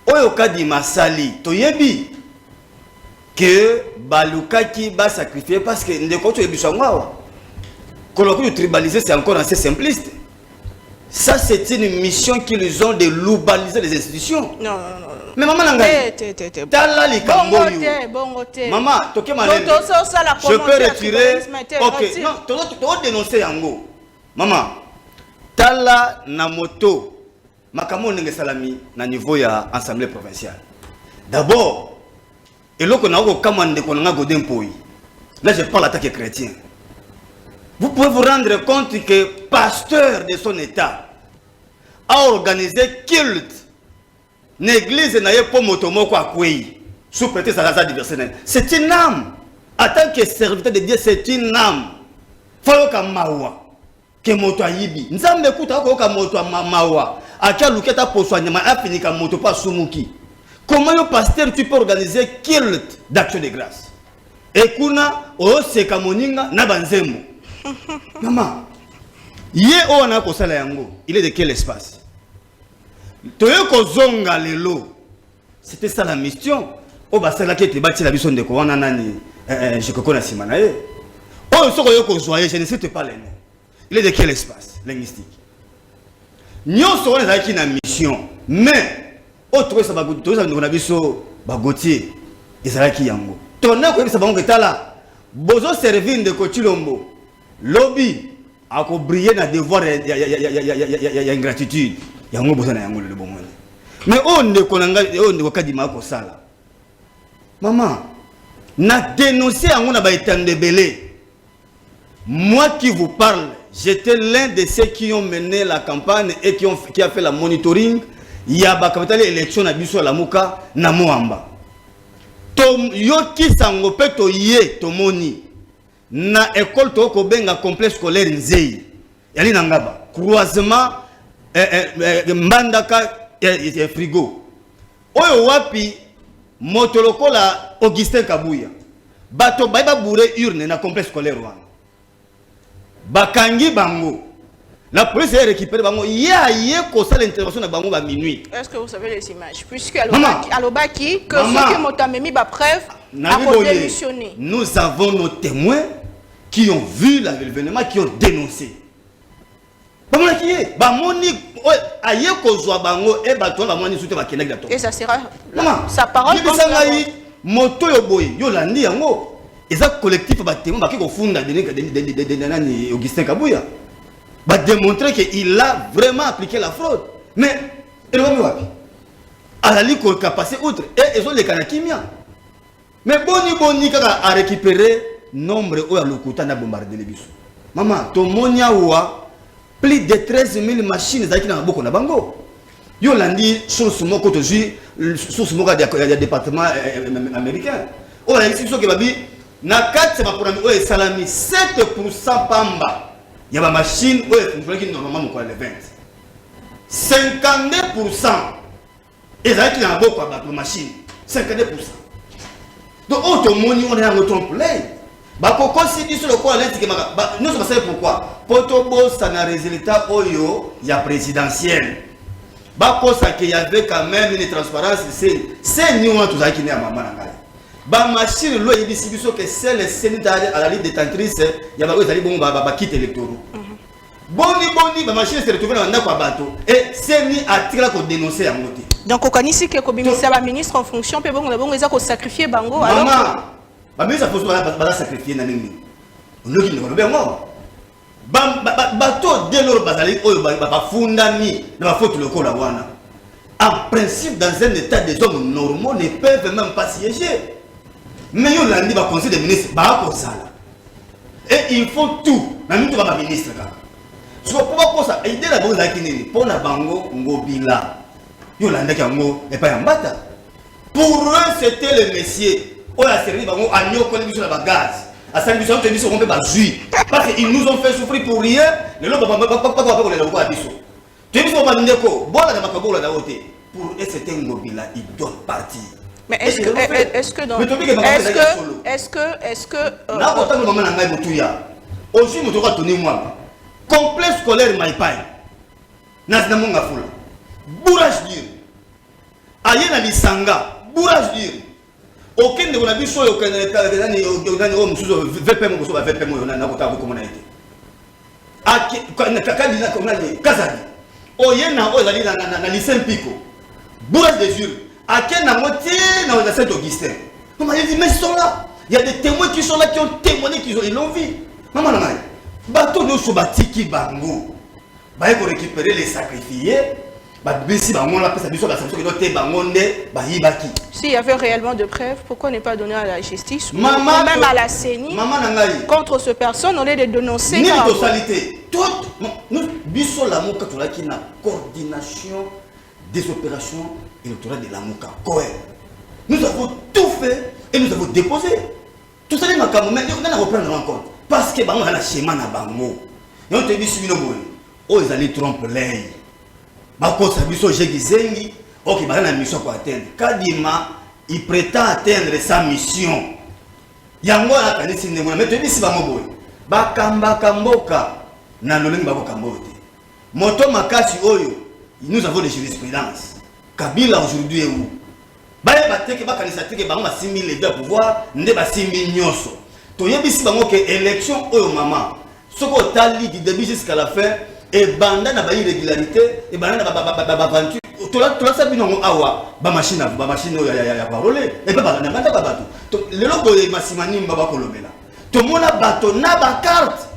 Oyo kadima sali toyebi que balukaki ba sacrifier parce que ndeko to yebiswa ngwa. Koloku tribaliser c'est encore assez simpliste. Ça c'est une mission qu'ils ont de loubaliser les institutions. Non. Mais maman Nangaï, maman, je peux retirer. Ok, non, tu dois dénoncer Yango. Maman, Tala Namoto, Makamo Nenge Salami, na niveau ya Assemblée provinciale. D'abord, et là qu'on a au commande qu'on a godin poi. Là, je parle l'attaque chrétien. Vous pouvez vous rendre compte que pasteur de son état a organisé culte. L'église n'a pas motomoko à Kouei, sous prétexte à la diversité. C'est une âme. En tant que serviteur de Dieu, c'est une âme. Faut que mawa, que moto ayibi. Nzambe kuta ko moto mawa. Akia luketa poswanyama a fini ka moto pas sumuki. Comment le pasteur tu peux organiser culte d'action de grâce? Et kuna o se kamoninga na banzembo. Maman, yé o na ko sala yango. Il est de quel espace? C'était ça la mission. Oh bah c'est là qui était bâti la mission de quoi on a nani. Je connais Simanae. Oh je ne sais pas les noms. Il est de quel espace linguistique? Nous sommes là qui une mission. Mais autre ça va goûter ça nous a vu Gauthier. Et ça là qui yango. Ton nom ça va on là. bozo servir de Kochilombo lobby a ko briller na devoir ya ingratitude yango bozo na yango le bon monde mais on ne konanga on ne kokadima ko sala maman na dénoncer yango na ba étendre belé. Moi qui vous parle, j'étais l'un de ceux qui ont mené la campagne et qui a fait la monitoring. Il y a ba capital élection na biso la muka na Moamba. Tom yoki sangope to ye tomoni na école to ko benga complexe scolaire Nzei. Yali nangaba croisement mbandaka frigo. Oyo wapi motolokola Augustin Kabuya. Bato baiba bouré urne na complexe scolaire wana. Bakangi bango. La police a récupéré bango. Yé ko ça l'intervention de bango à minuit. Est-ce que vous savez les images? Puisque Alobaki que ceux qui m'ont amené ma preuve à démissionner. Nous avons nos témoins qui ont vu l'événement, qui ont dénoncé. Et ça sera sa parole contre la moto yoboy yolandi yango. Eza collectif témoin baki ko funda de Augustin Kabuya. Va démontrer qu'il a vraiment appliqué la fraude. Mais il va me voir. À la ligue qui a passé outre et ils ont les canakimia. Mais boni a récupéré nombre où le coup n'a bombardé les bisous. Maman, ton monia oua plus de 13 000 machines qui n'ont beaucoup na bango. Yolandi source moko to ju source moko des départements américains. Oh la institution qui va dire na 4 ma programme o salami 7% pamba. Il y a ma machine qui normalement le 20. 52%. Et ça qui a beaucoup de machine. 52%. Donc automoni on est en trompe-l'œil. Bah pourquoi si dit sur le quoi nous sommes savez pourquoi. Potobo ça n'a résultat oyo il y a présidentiel. Bah pour ça qu'il y avait quand même une transparence c'est nous tous qui n'est à maman ngai. Bah machine lo yebisi biso que c'est le sénateur à la liste détentrice il y a ba ezali bon ba quitte électoraux. Boni ba machine se retrouver dans ndako bateau et c'est ni atira ko dénoncer ya moté. Donc okanisi ke ko bimisa ba ministre en fonction pe bon eza ko sacrifier bango alors maman ba ministre faut ba sacrifier na nini. Loki ne ko be mo. Bateau dès lors bazali oyo ba fundani na ba faute le kola wana. En principe dans un état des hommes normaux ne peuvent même pas siéger. Mais yo landi ba conseil des ministres ba ko sala. Et il faut tout. Na mito ba ministre ka. So pour ça aider la bonne akini pour na bango ngobila. Yo landi ka ngo e pa yambata. Pour eux c'était le messier. On a servi bango agno ko biso na ba gaz. A ça biso on te biso on peut ba jui. Parce qu'ils nous ont fait souffrir pour rien. Le lo ba ko le ko biso. Tu biso ba ndeko, bona na makabola da wote. Pour eux c'était ngobila, ils doivent partir. Mais est-ce que dans là autant maman na ngai mutuya aussi mutu ka toni moi complexe scolaire maipai na monga fula bourrage dire ayena lisanga bourrage dire aucun de la biso yo kana o musuzo VPM ko ba VPM yo na ko ta ko mona ite aki kakadi na ko na kazadi oyena o zali na lycée Pico bourrage des yeux. À quel moment dans la Saint Augustin? Maman, il dit, mais ils sont là. Il y a des témoins qui sont là, qui ont témoigné, ils l'ont vu. Maman, maman, bateau nous sont bâtis qui bango. Bah, il faut récupérer les sacrifiés. Bah, si bango là, ça biso la sanction qui doit être bangonde, bah, il baki. S'il y avait réellement de preuves, pourquoi ne pas donner à la justice ou maman, même à la CENI contre ce personne, au lieu de dénoncer? Ni totalité. Tout, nous, biso la moka qui n'a coordination des opérations électorales de la Mouka. Nous avons tout fait et nous avons déposé. Tout ça, mais on a reprendre en compte. Parce que on a la schéma na bango. Et on te dit si nous oh ils allaient tromper l'œil. Bako sabiso jegizengi, OK, ba na mission pour atteindre. Kadima, il prétend atteindre sa mission. Yango la kanisi ne mais te dit si bango boy. Ba kamba kamboka na lolingi bako kambote. Moto makasi oyo, nous avons des jurisprudences. Kabila aujourd'hui est où? Baye bateke bakanisa teke bango ba 6000 les deux pouvoir, nde ba 6000 nyoso. To yebisi bango que élection oyo maman. Soko tali du début jusqu'à la fin et banda na ba irrégularité et banda na ba aventure. To la sabi non awa ba machine oyo ya parole et ba na banda ba bato. To lelo ko masimani mbaba kolobela. Tout le monde a bateau, n'a pas carte.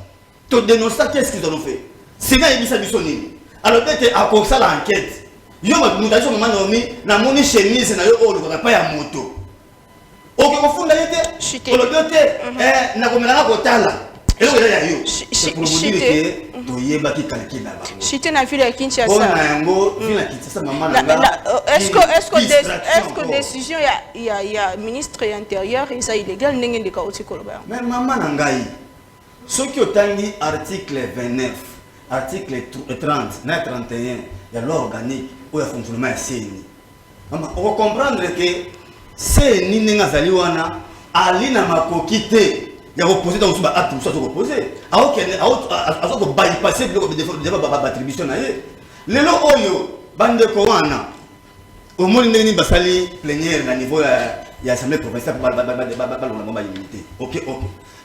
Tu dénonces ça, qu'est-ce qu'ils ont fait? C'est là qu'il y a des sonnées. Alors, peut-être à cause de l'enquête, il y a des gens qui ont mis chemise, ils n'ont pas de moto. Ok, au fond, il y a Chité na ville à Kinshasa. Est-ce que décision il y a ministre intérieur et ça illégal n'est pas de chaotique colobert. Mais maman nangai. Ce qui est tangi article 29, article 30, 31, il y a l'organique où il y a fonctionnement de CNI. Maman, on va comprendre que CNI n'est pas zaliwana ali na makokite. Il y a opposé dans le acte pour ça opposé. Alors qu'il a bypassé le attribution na ye. Le lo oyo bande kowana. Au moins il basali plénière na niveau ya assemblée provinciale pour la immunité. OK.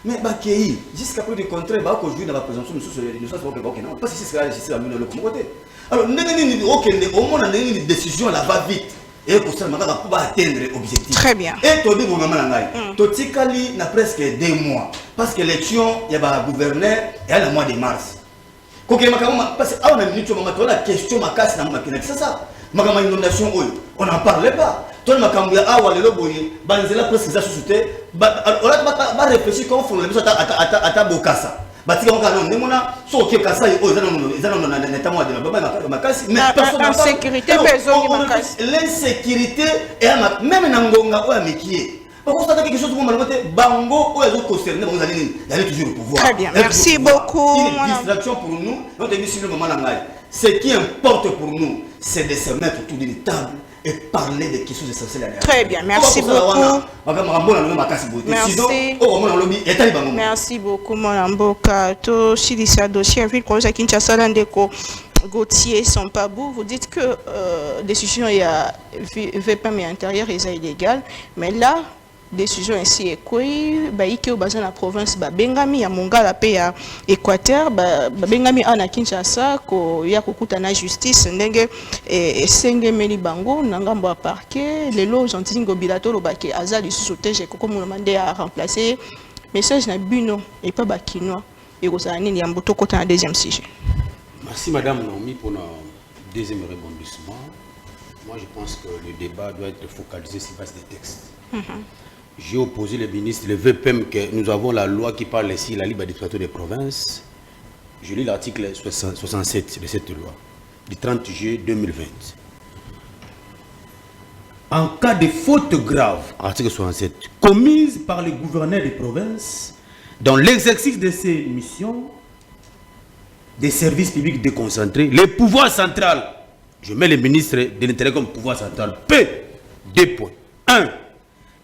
Mais bakei jusqu'à preuve du contraire ba ko jouer dans la présomption de innocence non parce que c'est la le côté. Alors ndenge au moins ndenge décision la va vite. Et pour ça, on va atteindre l'objectif. Très bien. Et tu dis, Totikali n'a presque 2 mois. Parce que l'élection, il y a un gouverneur et il y a le mois de mars. Parce que on a minute, on a la question, c'est ça. Inondation, on n'en parlait pas. Toi, Banzela presque ça sous-souté. On va réfléchir comment on fait à Bokassa. L'insécurité et même Nangonga ou Amikie. Quelque chose Bango ou les autres concernés, vous allez toujours au pouvoir. Très bien, merci beaucoup. Une distraction pour nous, notre émission le moment ce qui importe pour nous, c'est de se mettre autour d'une table et parler des questions essentielles. Très bien, merci beaucoup. Merci beaucoup, mon amboka. To Chilisa dossier avec le Kinshasa Landeko Gauthier Sampabou. Vous dites que décision il y a VPM intérieur est illégal, mais là décision ici est quoi? Baïki au bassin la province Bengami ya Mongala pe ya Équateur Bengami ana Kinshasa ko ya kokuta na justice ndenge senge meli bango nangambo a parquet lelo gentil bilato lo bake azali sous tege ko mo mandé à remplacer message na bino et pas bakinois et ko ça nini ya mboto kota na deuxième sujet. Merci madame Naomi pour le deuxième rebondissement. Moi je pense que le débat doit être focalisé sur base des textes. J'ai opposé le ministre, le VPM, que nous avons la loi qui parle ici, la libre administration des provinces. Je lis l'article 67 de cette loi, du 30 juillet 2020. En cas de faute grave, article 67, commise par le gouverneur des provinces, dans l'exercice de ses missions, des services publics déconcentrés, le pouvoir central, je mets le ministre de l'Intérieur comme pouvoir central, peut, 2 points. 1.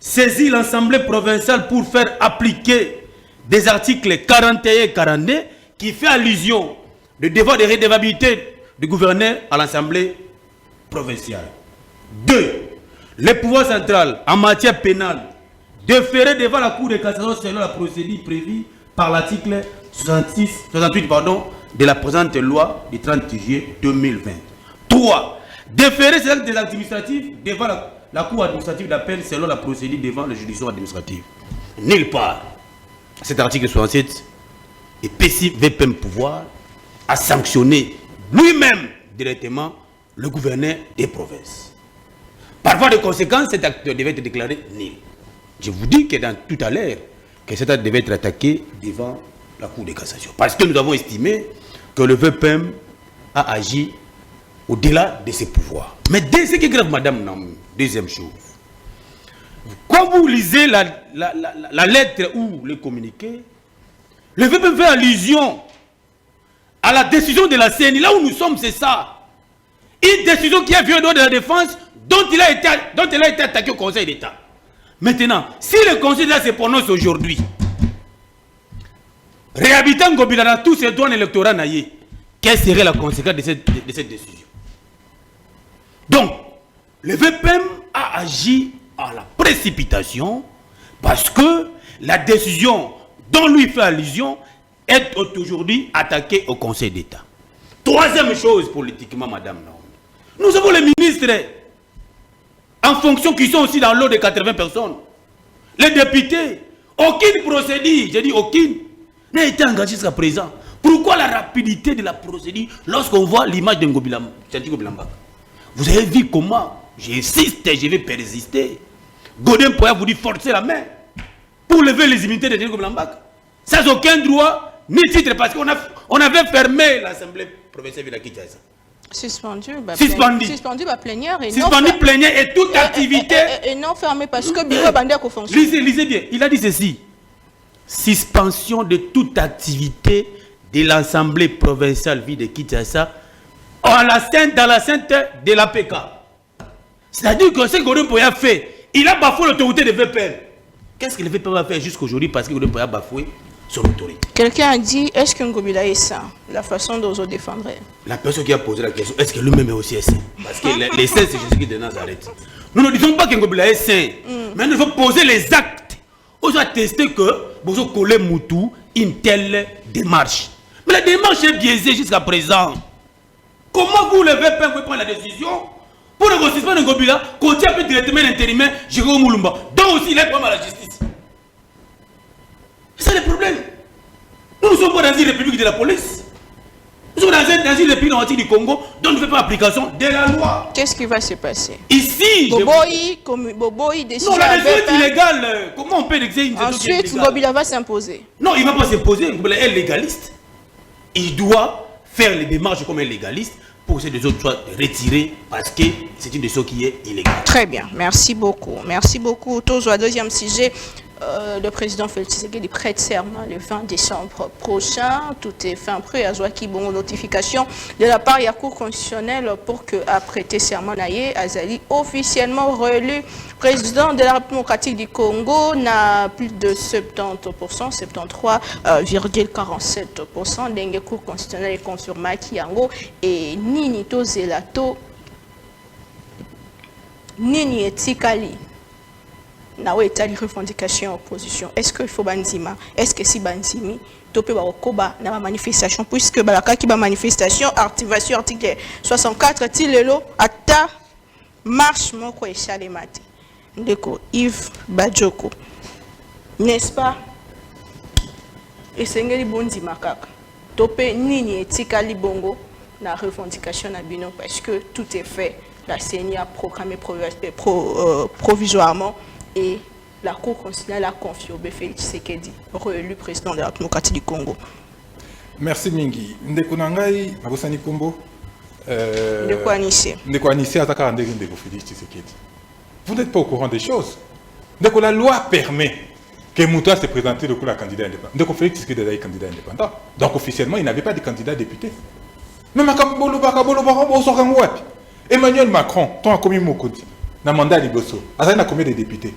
Saisir l'Assemblée provinciale pour faire appliquer des articles 41 et 42 qui fait allusion au devoir de redevabilité du gouverneur à l'Assemblée provinciale. 2. Le pouvoir central en matière pénale déférer devant la Cour de cassation selon la procédure prévue par l'article 68 de la présente loi du 30 juillet 2020. 3. Déférer ces actes administratifs devant la Cour administrative d'appel selon la procédure devant le judiciaire administratif. Nulle part, cet article 67 est PCI VPM pouvoir à sanctionner lui-même directement le gouverneur des provinces. Par voie de conséquence, cet acte devait être déclaré nul. Je vous dis que dans tout à l'heure, que cet acte devait être attaqué devant la Cour de cassation. Parce que nous avons estimé que le VPM a agi au-delà de ses pouvoirs. Mais dès ce qui est grave, madame, non, deuxième chose. Quand vous lisez la lettre ou le communiqué, le VPM fait allusion à la décision de la CNI. Là où nous sommes, c'est ça. Une décision qui est violée de la défense dont elle a été attaquée au Conseil d'État. Maintenant, si le Conseil d'État se prononce aujourd'hui, réhabilitant Gobilana tous ses droits électoraux, quelle serait la conséquence de cette décision? Donc, le VPM a agi à la précipitation parce que la décision dont lui fait allusion est aujourd'hui attaquée au Conseil d'État. Troisième chose politiquement, madame Naomi. Nous avons les ministres en fonction qui sont aussi dans l'eau de 80 personnes. Les députés, Aucune procédure, j'ai dit aucune, n'a été engagée jusqu'à présent. Pourquoi la rapidité de la procédure lorsqu'on voit l'image de Ngobilamba? Vous avez vu comment j'insiste et je vais persister. Godin Poya vous dit forcer la main pour lever les immunités de Ngobilamba. Sans aucun droit, ni titre, parce qu'on avait fermé l'Assemblée provinciale de Kinshasa. Suspendu, plénière et toute activité. Et non fermé parce que bureau bandé a fonctionné. Lisez bien, il a dit ceci. Suspension de toute activité de l'Assemblée provinciale ville de Kinshasa dans la sainte de la PK. C'est-à-dire que ce que Godin Poya a fait, il a bafoué l'autorité de VPN. Qu'est-ce que le VPN va faire jusqu'aujourd'hui parce que Godin Poya a bafoué son autorité? Quelqu'un a dit, est-ce que Ngobila est sain? La façon dont on défendrait. La personne qui a posé la question, est-ce que lui-même est aussi sain? Parce que les saints, c'est Jésus-Christ de Nazareth. Nous ne disons pas que Ngobila est sain, mais nous devons poser les actes. On doit tester que vous avez collé Moutou une telle démarche. Mais la démarche est biaisée jusqu'à présent. Comment vous, le VPN, pouvez prendre la décision pour le suspendre de Ngobila, continuer un peu directement l'intérimaire, Jérôme Moulumba, dont aussi il est pas à la justice? C'est ça le problème. Nous ne sommes pas dans une république de la police. Nous sommes dans une république du Congo dont nous ne faisons pas application de la loi. Qu'est-ce qui va se passer? Ici, Boboï décide. Non, la décision est illégale. Comment on peut l'exercer une décision? Ensuite, Ngobila va s'imposer. Non, il ne va pas s'imposer. Ngobila est légaliste. Il doit faire les démarches comme un légaliste pour que les autres soient retirés parce que c'est une décision qui est illégale. Très bien. Merci beaucoup. Merci beaucoup. Toujours, deuxième sujet. Le président Félix Tshisekedi prête serment le 20 décembre prochain. Tout est fin prêt à Joaki bon notification de la part de la Cour constitutionnelle pour que a prêté serment Naye Azali officiellement réélu président de la République démocratique du Congo n'a plus de 70%, 73,47%. Dengue Cour constitutionnelle confirma Kiango et Nini Tozelato Nini Etikali. Nawe etali revendication opposition. Est-ce qu'il faut banzima? Est-ce que si banzimi topé ba okoba na manifestation puisque balaka ki ba manifestation activation article 64 tilelo ata marche moko eshale mati. Ndeko Yves Bajoko. N'est-ce pas? Esengeli bonzima kaka. Topé nini etikali bongo na revendication na bino parce que tout est fait. La CENI a programmé provisoirement. Et la Cour constitutionnelle a confié au Félix Tshisekedi, réélu président de la République démocratique du Congo. Merci Mingi. Ndeko Nangai, Nabosani Kombo. Ndeko Anissé. Ndeko Anissé, Ataka Ndeko Félix Tshisekedi. Vous n'êtes pas au courant des choses. Ndeko, la loi permet que Mouta se présente le coup la candidat indépendant. Ndeko Félix Tshisekedi est candidat indépendant. Donc officiellement, il n'avait pas de candidat député. Mais Emmanuel Macron, ton a commis Mokodi. Na mandat liboso azali na combien de députés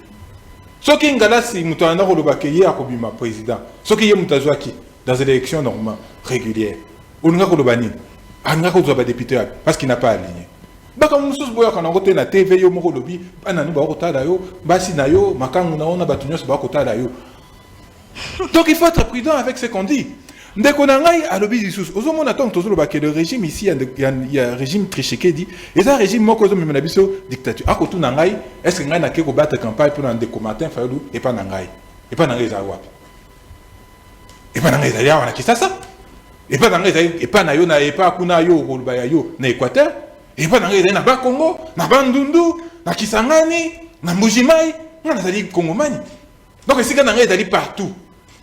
soki ngala si muto anda kolobaka ye akobima président soki ye muto azwaki dans une élection normale régulière olinga koloba nini anga kozwa ba député parce qu'il n'a pas aligné baka mususu boya kana ngote na TV yo moko lobi bana ni ba kotala yo basi na yo makangu na ona batu nyonso ba kotala yo. Donc il faut être prudent avec ce qu'on dit. Ndeko nangai alobi lisusu ozomona tant tozoloba que le régime ici il y a régime Tshisekedi et ça régime moko zo memena biso dictature akotu nangai est-ce que ngai na keko battre campagne pour Ndeko Martin Fayulu et pas nangai za wapi et pas nangai za ya na Kinshasa et pas nangai za et pas na yo na et pas kuna yo kolba ya yo na Équateur et pas nangai za na ba Congo na Bandundu na Kisangani na Mbujimai na zali Congomani donc c'est que nangai zali partout.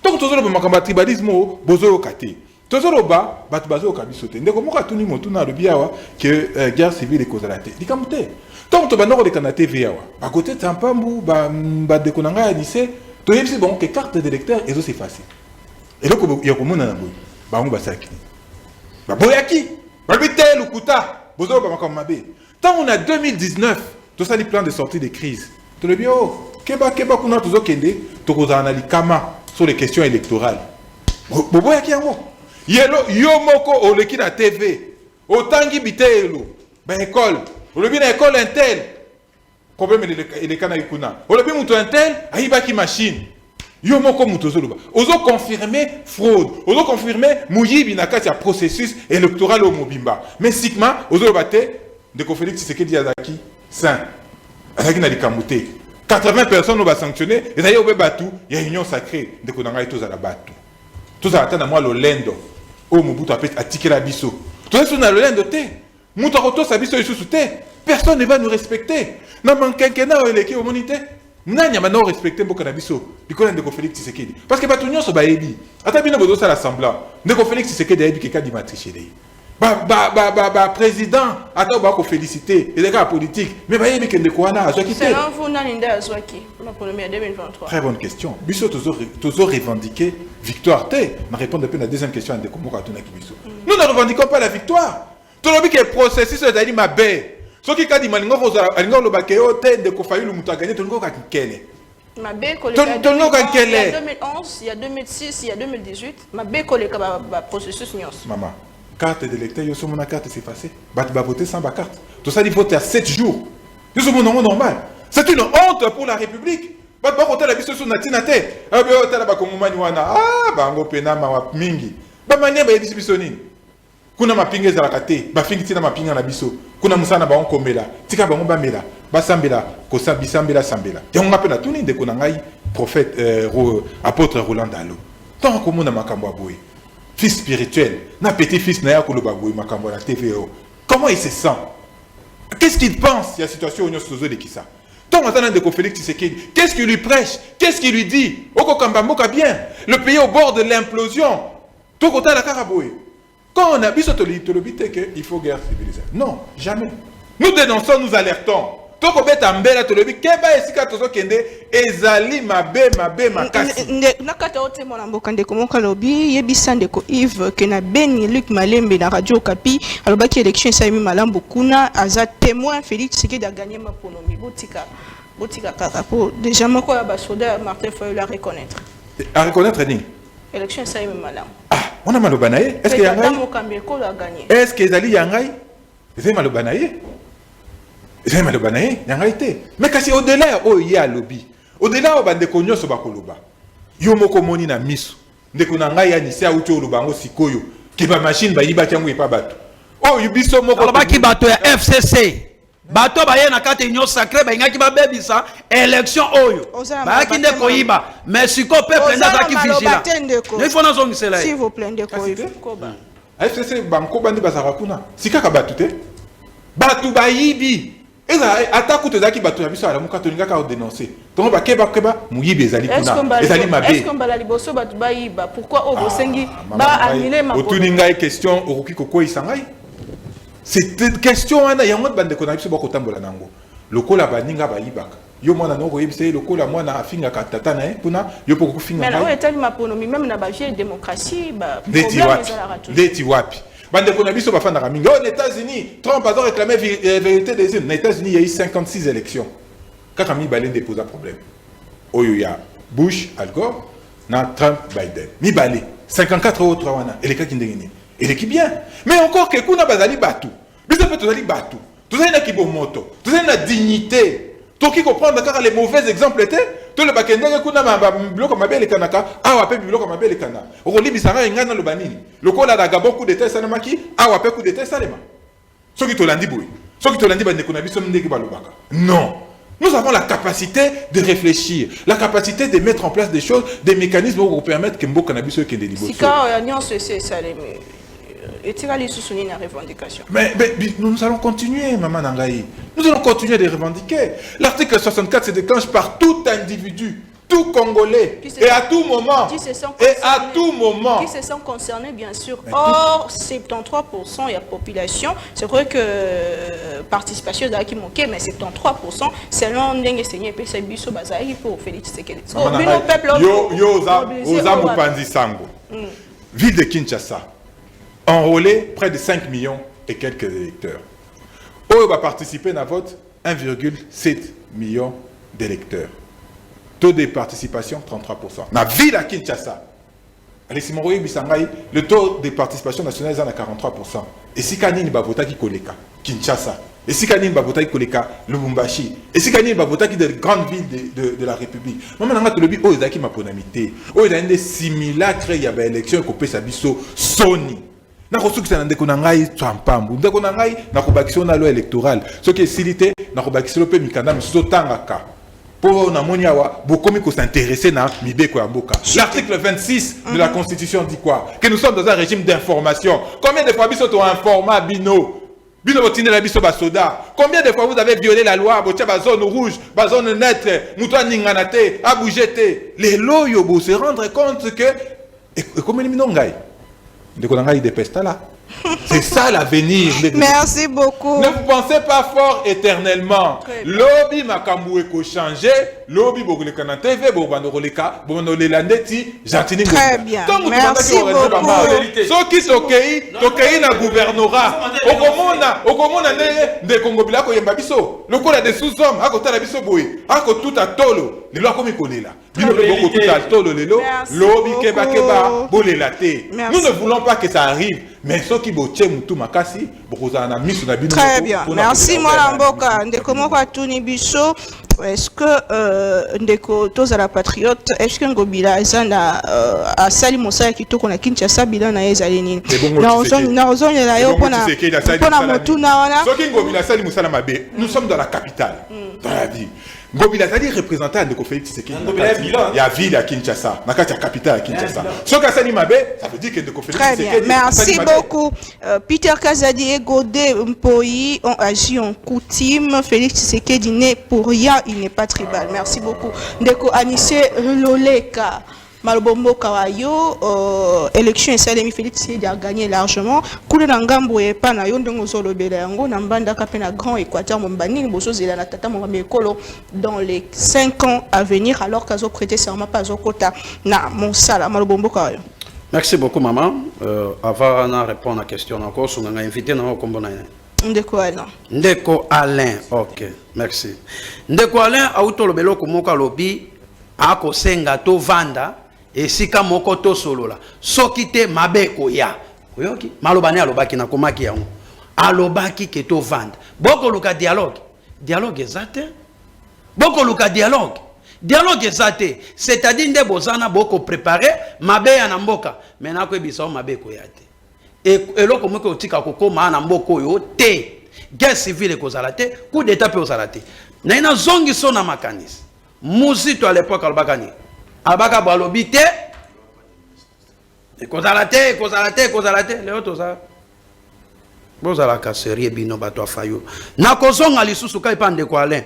Donc, tout le monde tribalisme, bozo kate. Tout le monde bat bazo kabisote. Ndeko moka tuni motuna lobiawa que guerre civile est cause la tête. Dikamute. Donc, to banoro de kanate viawa. Ba côté tampambu ba de konanga Anissé, to yebsi bon que carte d'électeur est aussi facile. Et donc yokomona na boy. Ba ngba saki. Ba boyaki. Ba bitel ukuta. Bozo ba makammabe. Tant on a 2019, tout ça les plans de sortie de crise. To le bio keba kuna tozo kende to kozana likama sur les questions électorales. Bobo yaki yango. Yelo yomoko oleki na TV. Otangi bitelo. Ben école. Olobi na école intel. Problème ele kana ikuna. Olobi muto intel ayibaki machine. Yomoko muto zoloba. Ozo confirmer fraude. Ozo confirmer muyibi na kati ya processus électoral au Mobimba. Mais sikma ozo lobate de Félix Tshisekedi Azaki saint. Azaki na likamute. 80 personnes on va sanctionner et d'ailleurs au Batou il y a une union sacrée de konanga tous à la Batou tous à attendre moi le lendo au Mobutu appelle à tirer la biso tous on a le lendo té mutu roto sa biso sous té personne ne va nous respecter na mankenkena eleki au monité nanya maintenant respecter mboka na biso bikola ndeko Félix Tshisekedi parce que Batou nyonso ba yebi ata bino bozo sala semblant ndeko Félix Tshisekedi yebi ke ka di matricher président attends ba ko féliciter et les gars politiques mais ba yebi ke ndeko wana azwaki té selon vous nani nda azwaki pour la première 2023 très bonne question biso toujours revendiquer victoire té na répondre un peu à la deuxième question ndeko moko atuna ki biso nous ne revendiquons pas la victoire tout le que processus de ma baie ce qui a dit malingo rosa alingo lo bakeo té ndeko Fayulu mutu a gagné tout le monde kele Mabé koleka il y a 2011 il y a 2006 il y a 2018 Mabé koleka ba processus nyos maman carte d'électeur, yo sommes carte c'est effacée. Bat voter sans ba carte. Tout ça il vote à 7 jours. Nous sommes normal. C'est une honte pour la République. Bat voter la biso sur natina te. Ah be hôtel ba kongomani wana. Ah bango pena ma mingi. Ba mania ba yebisi biso nini. Kuna mapinga za kate, ba fingi tina mapinga na biso. Kuna musana ba onkomela. Tika bango ba mela. Ba sambela ko sambela sambela. Ya on appelle tout ni de konangai prophète apôtre Roland Dalo. Tant que mon makambo aboy. Fils spirituel, na petit-fils na Yakolobaboui Makambo la TVO. Comment il se sent? Qu'est-ce qu'il pense de la situation où Sozo de Kissa? Tant maintenant de Félix Tshisekedi, qu'est-ce qu'il lui prêche? Qu'est-ce qu'il lui dit? Oko Kambamboka bien, le pays au bord de l'implosion. Tout côté la Karaboué. Quand on a vu ce tolobité qu'il faut guerre civilisée. Non, jamais. Nous dénonçons, nous alertons. Toko beta mbela tolobi keba esika tozo kende ezali mabe makasi nakata ote mona mboka ndeko moka lobi yebisa ndeko Yves ke na Beni Luc Malembe na Radio Okapi alobaki élection saimi malambo kuna aza témoin Félix Tshisekedi a gagné maponomi botika kaka po déjà moko ya ba soda Martin Fayulu a reconnaître ni élection saimi malambo on a maloba na ye est-ce que yangai a gagné est-ce que ezali yangai ezali maloba na ye ezali maloba na ye yangai te mais kasi au-delà oyo ye alobi au-delà oyo bandeko nyonso bakoloba yo moko moni na miso ndeko na ngai anisi auti oloba yango sikoyo ke bamashine bayibaki yango epa bato oyo biso moko alobaki bato ya FCC bato baye na kati union sacrée bayingaki babebisa élection oyo bayaki nde koyiba mais siko peuple nde azalaki vigilant il faut nazongisela s'il vous plaît ndeko Yves koba FCC bankoba nde bazalaka kuna sikaka bato te bato bayibi attaque de zaki bato biso ala muka tolinga ka dénoncer donc ba keba muyibe ezali kuna ezali mabe est-ce qu'on bala liboso bato bayiba pourquoi o bosengi ba annuler ma otuninga e question okoki kokoi sangai c'est une question wana yango bande ko na biso bako tambola nango lokola baninga bayibaka yo mwana noko yebise lokola mwana afinga ka tata na kuna yo poko kufinga mais là etali maponomi même na ba vieille démocratie ba ndeti wapi bande ko na biso bafanda mingi aux États-Unis Trump a réclamé vérité des urnes. Aux États-Unis il y a eu 56 élections quand Camille Balen dépose un problème oyo ya Bush Al Gore na Trump Biden mi balé 54 autres wana et les cas qui ndengeni et les qui bien mais encore que kuna bazali batu biso peut tozali batu tozali na kibomoto tozali na dignité toki comprendre car les mauvais exemples étaient tout le bakendenge kuna biloko mabele kanaka awa pe biloko mabele kana okolibisanga ngana lo banini lokola daga beaucoup de tests salamaki awa pe coup de tests salema soki tolandi boy soki tolandi bande kuna biso ndeki balobaka non nous avons la capacité de réfléchir la capacité de mettre en place des choses des mécanismes pour permettre que mboka na biso kende liboso sika nyonso c'est salemi et tu vas les soutenir la revendication. Mais nous allons continuer, Maman Nangaï. Nous allons continuer de revendiquer. L'article 64 se déclenche par tout individu, tout Congolais, et à tout moment. Qui se sont concernés, bien sûr. Or, 73% de la population, c'est vrai que participation de qui manquait, mais 73%, selon Ndenge Seigneur et Biso Bazaï pour Félix Tshisekedi. Ville de Kinshasa. Enrôlé près de 5 millions et quelques électeurs. Oyo va participer à vote 1,7 million d'électeurs. Taux de participation 33%. La ville à Kinshasa, le taux de participation nationale est à 43%. Et si Kanini va voter qui koleka Kinshasa, et si Kanini va voter qui koleka Lubumbashi, et si Kanini va voter qui des grandes villes de la République. Maman nanga tolobi oyo zaki maponamité. Oyo da inde simulacre ya ba élection ko pesa biso Sony. Na kosuki na ndeko na ngai tsampambu ndeko na ngai na kobakisa na loi électorale soki esilité na kobakisa pe mikanda misusu tangaka pour Namoniawa, beaucoup qui s'intéresser à Mibeko Amboka. L'article 26 de la Constitution dit quoi? Que nous sommes dans un régime d'information. Combien de fois Bisso ont informé Bino? Bino Botine la Bisso Basoda. Combien de fois vous avez violé la loi? Botia zone rouge, zone neutre, Moutoua Ninganate, Aboujete. Les loyaux se rendre compte que. Et comment ils n'ont pas? De Konangaï de Pesta là. C'est ça l'avenir. Merci beaucoup. Ne vous pensez pas fort éternellement. Lobby Makambu eko changé. Lobby Bogole Kana TV, Bobano Roleka, Bobano Lelandeti, Jantini. Très bien. Merci beaucoup. Ceux qui Tokei na gouvernorat. Okomona ne Congo Bilako Yembabiso. Le coup des sous-hommes, à côté de la biso boy, à côté tout à tolo. Les lois comme ils connaissent là. Bino le beaucoup tout à tolo les lois. Lobby Keba Keba, Bolelate. Nous ne voulons pas que ça arrive. Mais ceux qui bossent tout makasi, très bien. Merci Molamboka. Ndeko moko atuni biso. Est-ce que ndeko toza la patriote, est-ce que ngobila ezana asali mosala kitoko na Kinshasa bila na ezali nini? Na ozoni la yo pona motuna wana. Ceux qui ngobila asali mosala mabe, nous sommes dans la capitale. Dans la ville. Ngobila c'est-à-dire représentant de Félix Tshisekedi. Il y a ville à Kinshasa, na kati ya capitale à Kinshasa. Ce que ça dit mabe, ça veut dire que de Félix Tshisekedi. Très bien. Merci beaucoup. Peter Kazadi et Godé Mpoyi ont agi en coutume. Félix Tshisekedi n'est pour rien, il n'est pas tribal. Merci beaucoup. Ndeko Anissé Loleka. Malobombo Kawayo, élection et Salemi Félix Tshisekedi a gagné largement. Koule Nangambo et Pana Yondongo Zolo Belango, Nambanda Kapena Grand Équateur, Mombani, Boso Zela Tata Mombami Kolo, dans les 5 ans à venir, alors qu'Azo prêté serment pas au quota. Na Monsala, Malobombo Kawayo. Merci beaucoup, maman. Avant de répondre à la question, encore, on a invité dans le Ndeko Alain. Ndeko Alain, ok, merci. Ndeko Alain, auto le belo kumoka lobi, ako senga to vanda, et sika moko to solo la. Sokite mabeko ya. Oyoki, malobane alobaki na komaki yango. Alobaki ke to vanda. Boko luka dialogue. Dialogue ezate. Boko luka dialogue. Dialogue ezate. C'est-à-dire nde bozana boko préparé mabe ya na mboka. Mena ko ebisa mabeko ya te. Et loko moko otika kokoma na mboko yo te. Guerre civile kozala te, coup d'état pe ozala te. Na ina zongi so na makanisi. Muzito à l'époque albakani. Albaka balobi te. Kozala te. Leo toza. Bozala kasserie bino bato afayo. Na kozonga lisusu kai pande ko Alain.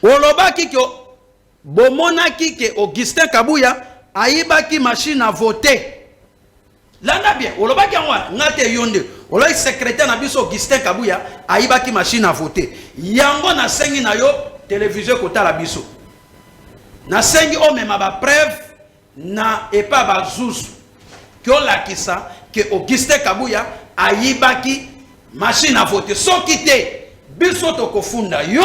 Olobaki ki bomonaki ke Augustin Kabuya ayibaki machine à voter. Landa bien, olobaki yanwa ngate yonde. Oloy secrétaire na biso Augustin Kabuya ayibaki machine à voter. Yango na sengi na yo télévision kota la biso. Na sengi o mema ba preuve na epa ba zuzu. Ki olakisa ke Augustin Kabuya ayibaki machine à voter. Soki te biso to kofunda yo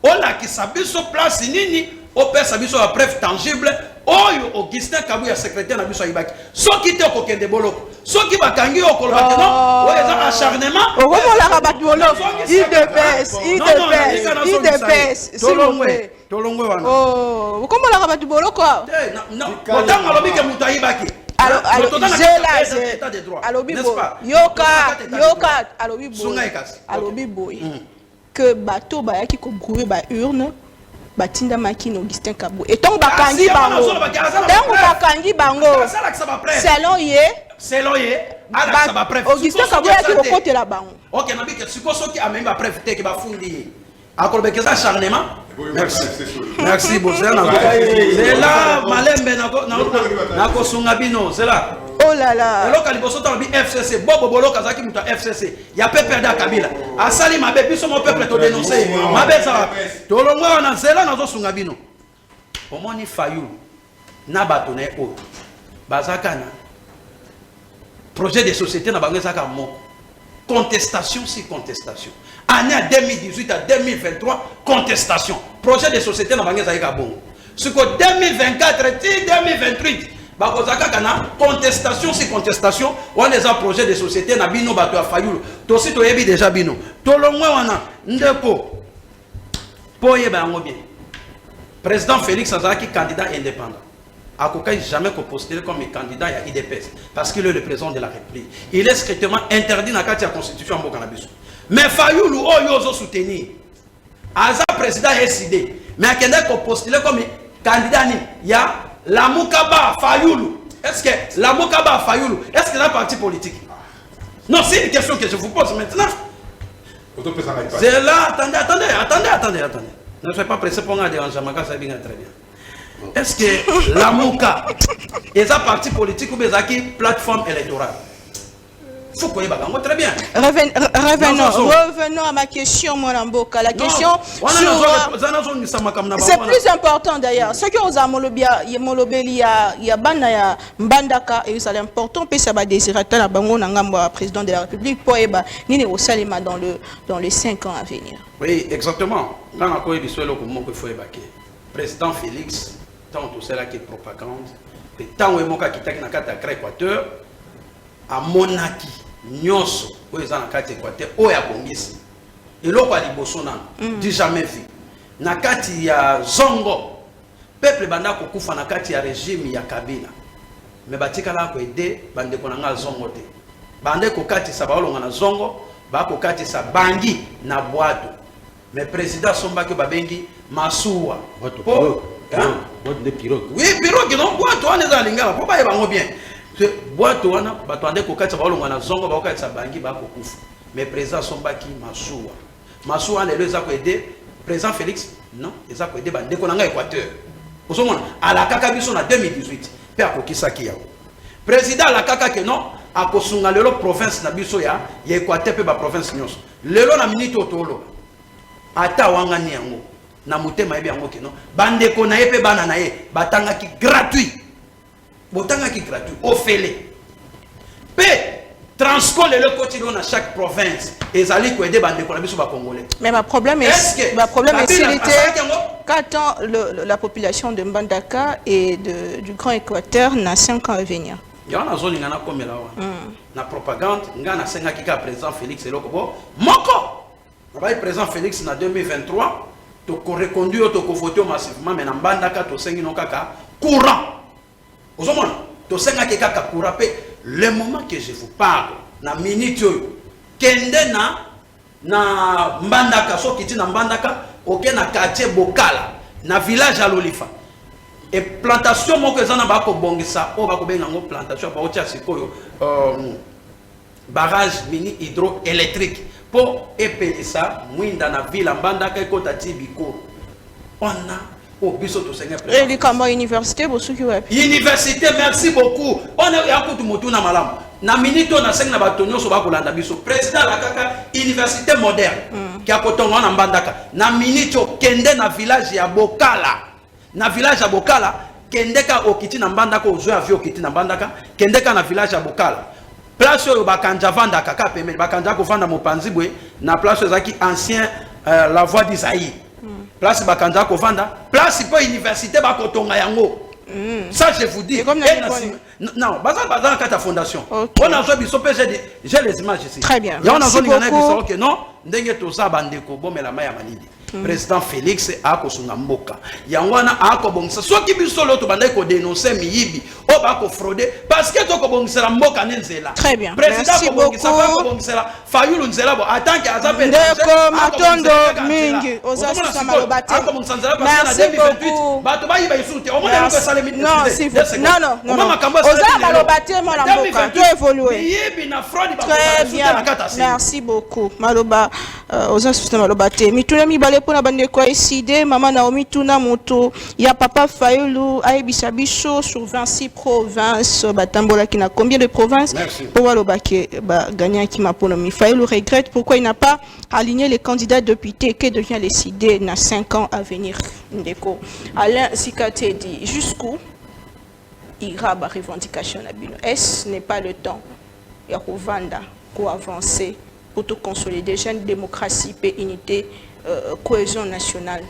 olakisa biso place nini opesa biso ba preuve tangible. Oyo Augustin Kabuya secrétaire na biso ayibaki. Soki te okokende boloko. Soki bakangi okolobaki non, oyo eza acharnement. Okomolaka bato boloko. IDPS. Tolongwe wana. Oh, okomolaka bato boloko. Non, otanga alobi ke mutu ayibaki. Alobi bo. Yoka alobi bo. Alobi bo. Que bato bayaki ko brouiller ba urne. Batinda Makino Augustin Kabou. Et tant bakangi bango. Tant bakangi bango. Selon ye. Augustin Kabou a qui côté la bango. Ok, nabi que sikoso qui a même ba preuve te que ba fundi. Akolobe que ça acharnement. Merci. Merci Bozena. C'est là malembe na ko sunga bino, c'est là. Oh là là. Le local boso dans FCC, bobo bolo kazaki muta FCC. Ya pe perda Kabila. Asali mabe biso mon peuple to dénoncer. Mabe ça. To longwa na zela na zo sunga bino. Omoni Fayulu na batone o. Bazakana. Projet de société na bango zaka mo. Contestation si contestation. Année 2018 à 2023, contestation. Projet de société na bango zaka bongo. Sur 2024 et 2028 bakozaka kana contestation si contestation on les a projet de société na bino bato ya Fayulu to si to yebi déjà bino to longwe wana ndeko poye ba ngo bien président Félix Azaki candidat indépendant akokai jamais ko postuler comme candidat ya IDPS parce qu'il est le président de la République il est strictement interdit na kati ya constitution mboka na biso mais Fayulu oyo zo soutenir aza président SID mais à Kenda qu'on postule comme candidat, il y a la Moukaba Fayoulou. Est-ce que la Moukaba Fayoulou, est-ce que c'est un parti politique? Non, c'est une question que je vous pose maintenant. C'est là, attendez. Ne soyez pas pressé pour un déranger, ça bien très bien. Est-ce que la Mouka est un parti politique ou bien une plateforme électorale? Il faut qu'on y aille très bien. Revenons à ma question, mon Amboka. La question c'est plus important d'ailleurs. Ce que vous avez il y a Bana Mbandaka et c'est important que ça va désirer la bango nangamba président de la République pour eba nini au Salima dans les 5 ans à venir. Oui, exactement. Quand on a besoin de faut évacuer. Président Félix, tant tout cela qui est propagande, et tant où est mon cas qui t'a créé Équateur, à Monaki, Nyonso, où est en carte Équateur, où est à Bongis. Et là, quoi, il dit jamais vu. Nakati ya Zongo, peuple banda kokufa nakati ya régime ya Kabila. Mais batika la ko aider bande konanga Zongo te. Bande ko kati sa baolonga na Zongo, ba ko kati sa bangi na boato. Mais président somba ke babengi Masuwa. Boîte de pirogue. Oui, pirogue non boato on est lingala, faut pas y bango bien. Boato wana batwande ko kati sa baolonga na Zongo ba ko kati sa bangi ba ko kufa. Mais président somba ki Masuwa. Masuwa les deux a ko aider président Félix, non, ils ont aidé bande konanga Équateur. Au moment à la kaka biso na 2018, pe akokisa ki yawo. Président la kaka ke non, akosunga lelo province na biso ya Équateur pe ba province nyonso. Lelo na minute otolo. Ata wanga ni yango. Na mutema yebi yango ke non. Bande kona ye pe bana na ye, batanga ki gratuit. Botanga ki gratuit ofele. Pe Transco le quotidien à chaque province et Zali ko aider bande ko na biso ba congolais. Mais ma problème est qu'attend la population de Mbandaka et du Grand Équateur dans 5 ans à venir. Il y a une zone qui a comme là. La propagande, il y a un président Félix et l'autre. Moko! Le président Félix en 2023, tu as reconduit, tu as voté massivement, mais dans Mbandaka, tu as un courant. Vous savez, tu as un courant. Le moment que je vous parle, na minute, kende na Mbandaka, so kiti na Mbandaka, ok na quartier Bokala, na village à l'Olifa. Et plantation moko ezana ba ko bongisa, o ba ko benga ngo plantation ba otia sikoyo barrage mini hydroélectrique pour épelisa mwinda na ville Mbandaka ekota tibiko. On a et les Kamba Université, Université, merci beaucoup. On est à côté de Motuna Malam. Na minute on a 5 na batonyo so ba kolanda biso. Président la kaka université moderne qui a kotongo na Mbandaka. Na minute kende na village ya Bokala. Na village ya Bokala kende ka okiti na Mbandaka ozwe avion okiti na Mbandaka kende ka na village ya Bokala. Place oyo bakanja vanda kaka pembe bakanja ko vanda mopanzi bwe na place ezaki ancien la voie d'Isaïe. Place bakanja ko vanda place pour université bakotonga yango. Ça je vous dis. Non, bazan kata fondation. On a joué biso j'ai les images ici. Très bien. Merci beaucoup. Que non, ndenge to za bandeko bomela maya malidi. Président Félix a kosunga mboka. Yangwana a ko bongisa soki biso loto bandeko ko dénoncer miyibi o ba ko frauder parce que to ko bongisa la mboka nenzela. Très bien. Merci beaucoup. Ko bongisa Fayulu nzela bo atanke azape ndeko matondo mingi ozasu malobate. Merci beaucoup. Bato ba yiba isute o mona ko sale miti. Non, oza malobate mo la mboka to évoluer. Miyibi na fraude ba. Très bien. Merci beaucoup. Maloba ozasu malobate. Mituna mi bale pour la bande quoi ici maman Naomi Tuna moto il y a papa Fayulu Aibisa Bicho sur 26 provinces batambola qui n'a combien de provinces pour voir le baquet gagnant qui m'a pour le Fayulu regrette pourquoi il n'a pas aligné les candidats députés que devient décidé dans 5 ans à venir. Ndeko Alain Sikate dit jusqu'où ira la revendication à Bino. Est-ce n'est pas le temps il y a Rwanda pour avancer pour tout consolider jeune démocratie et unité cohésion nationale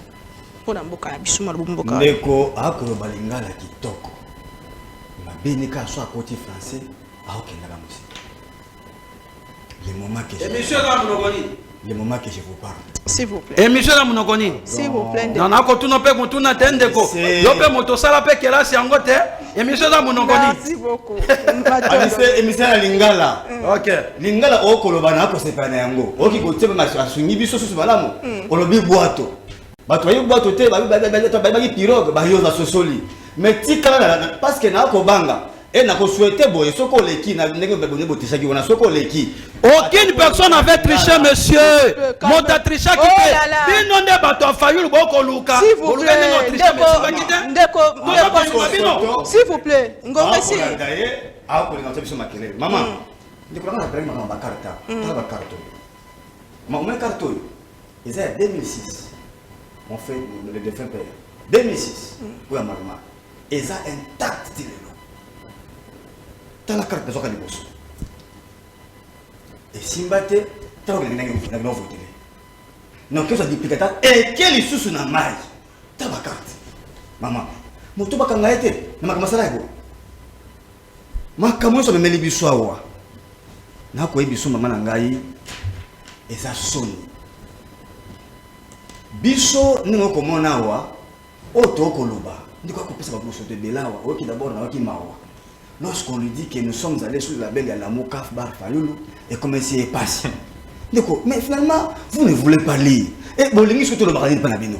pour l'amboka na biso malumboka ndeko akoloba lingala kitoko mabenika soit côté français aokenda la musique le moment que je vous parle s'il vous plaît et monsieur la munokoni s'il vous plaît na ko tuna pe mutuna tendeko yo pe moto sala pe kelasi yango te et monsieur la munokoni merci beaucoup émission la lingala OK lingala okoloba na ko sepana yango oki ko tseba masungi biso susu malamu olobi boato bato bayi boîte te bayi pirogue bayo za sosoli mais tika parce que na ko banga et na ko souhaiter boye soko leki na ndenge babone botisa ki wana soko leki aucune personne avait triché monsieur monta triché qui fait bino nde bato afayu boko luka s'il vous plaît s'il vous plaît ngomesi a ko linga biso makelele maman ndiko na prenga maman bakarta ta bakarto maman karto ils est 2006 on fait le défunt père 2006 pour la maman ils a intact tilelo ta la carte besoka liboso et simbate ta ko linga na voter non que ça dit pikata et quel isusu na mai ta bakarta maman moto bakanga ete na makamasa lako makambo so memeli biso awa na ko ebiso mama na ngai eza soni biso ningo komona awa oto koloba ndiko akopesa ba boso te belawa oki d'abord na oki mawa lorsqu'on lui dit que nous sommes allés sur la belle à la Mokaf Bar Fayulu et comment c'est passé ndiko mais finalement vous ne voulez pas lire et bolingi surtout le baradine pana bino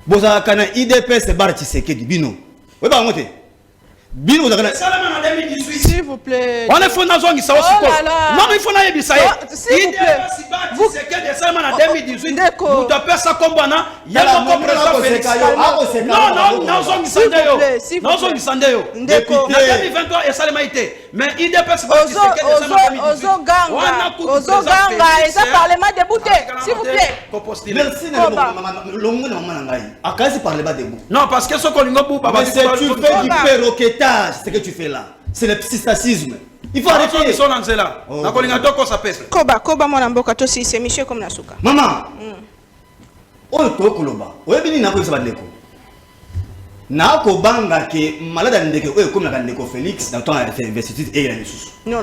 boza kana IDPS Bar Tshisekedi bino we ba ngote bino boza kana s'il vous plaît on est fondé dans ça aussi non il faut na yebisa s'il vous plaît vous c'est que des salles en 2018 vous tapez ça comme bana il y a mon président Félix non zone sandeyo non zone sandeyo depuis 2023 et salama été mais IDPS ozoganga et ça parlement débouté s'il vous plaît merci maman longo na maman ngai akazi parlement debout non parce que ce qu'on lingo baba tu fais du perroquetage ce que tu fais là c'est le psystacisme. Il faut arrêter. Ils sont lancés là. Na kolinga doko ça pèse. Koba mwana mboka to si c'est monsieur comme nasuka. Maman. On to koloba. Oyebini na ko isa badleko. Na ko banga ke malade ndeke oyo comme na ndeko Félix dans ton investiture et la ressource. Non.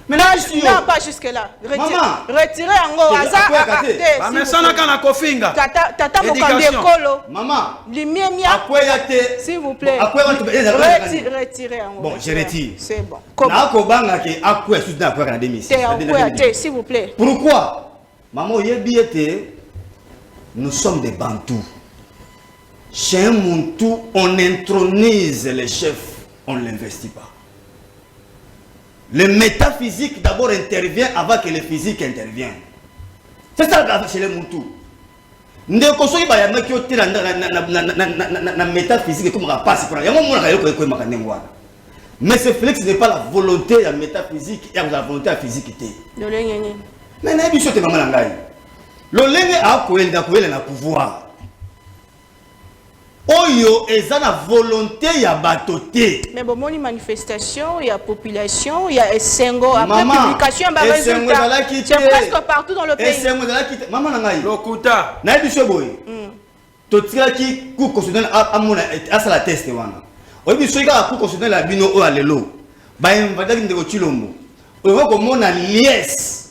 Mais là je suis non pas jusque là. Retirez ango aza. Mais ça na kana kofinga. Tata mokande kolo. Maman. Limiemia. S'il vous plaît. Retirez ango. Bon, je retire. C'est bon. Na ko banga ke akwe sous na akwe na démission. S'il vous plaît. Pourquoi? Maman yebi ete nous sommes des bantous. Chez un Muntu, on intronise les chefs, on ne l'investit pas. Le métaphysique d'abord intervient avant que le physique intervienne. C'est ça chez les Muntu. Ndeko soki ba yamaki otela na métaphysique comme passe pour yango mona kayo ko makandengwa. Mais ce Félix n'est pas la volonté la métaphysique et la volonté la physique té. Lolengeni. Mais na biso te mama na ngai. Lolenge a ko na pouvoir. Oyo eza na volonté ya batoté. Mais bon, moni manifestation, il y a population, il y a Essengo, après publication, bah résultat. C'est presque partout dans le pays. Essengo de la quitte. Maman nangai. Lokuta. Na biso boy. Totira ki ku constitutionnel amona asala test wana. Oyo biso ka ku constitutionnel la bino o alelo. Ba invada ki ndeko Chilombo. Oyo ko mona liesse.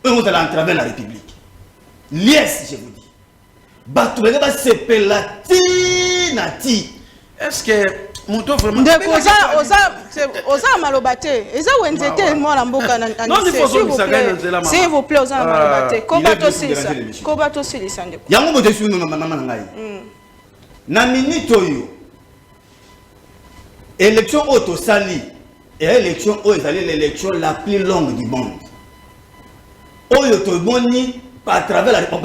Oyo za la entraver la République. Liesse je vous dis. Bato benge ba sepelati nati. Est-ce que Muto vraiment oza malobate eza wenzete mwana mboka na s'il vous plaît oza malobate kobato silisa ndeko yango bote sunu mama na ngai na minute oyo élection auto sali et élection oyo ezali l'élection la plus longue du monde oyo to boni à travers la vous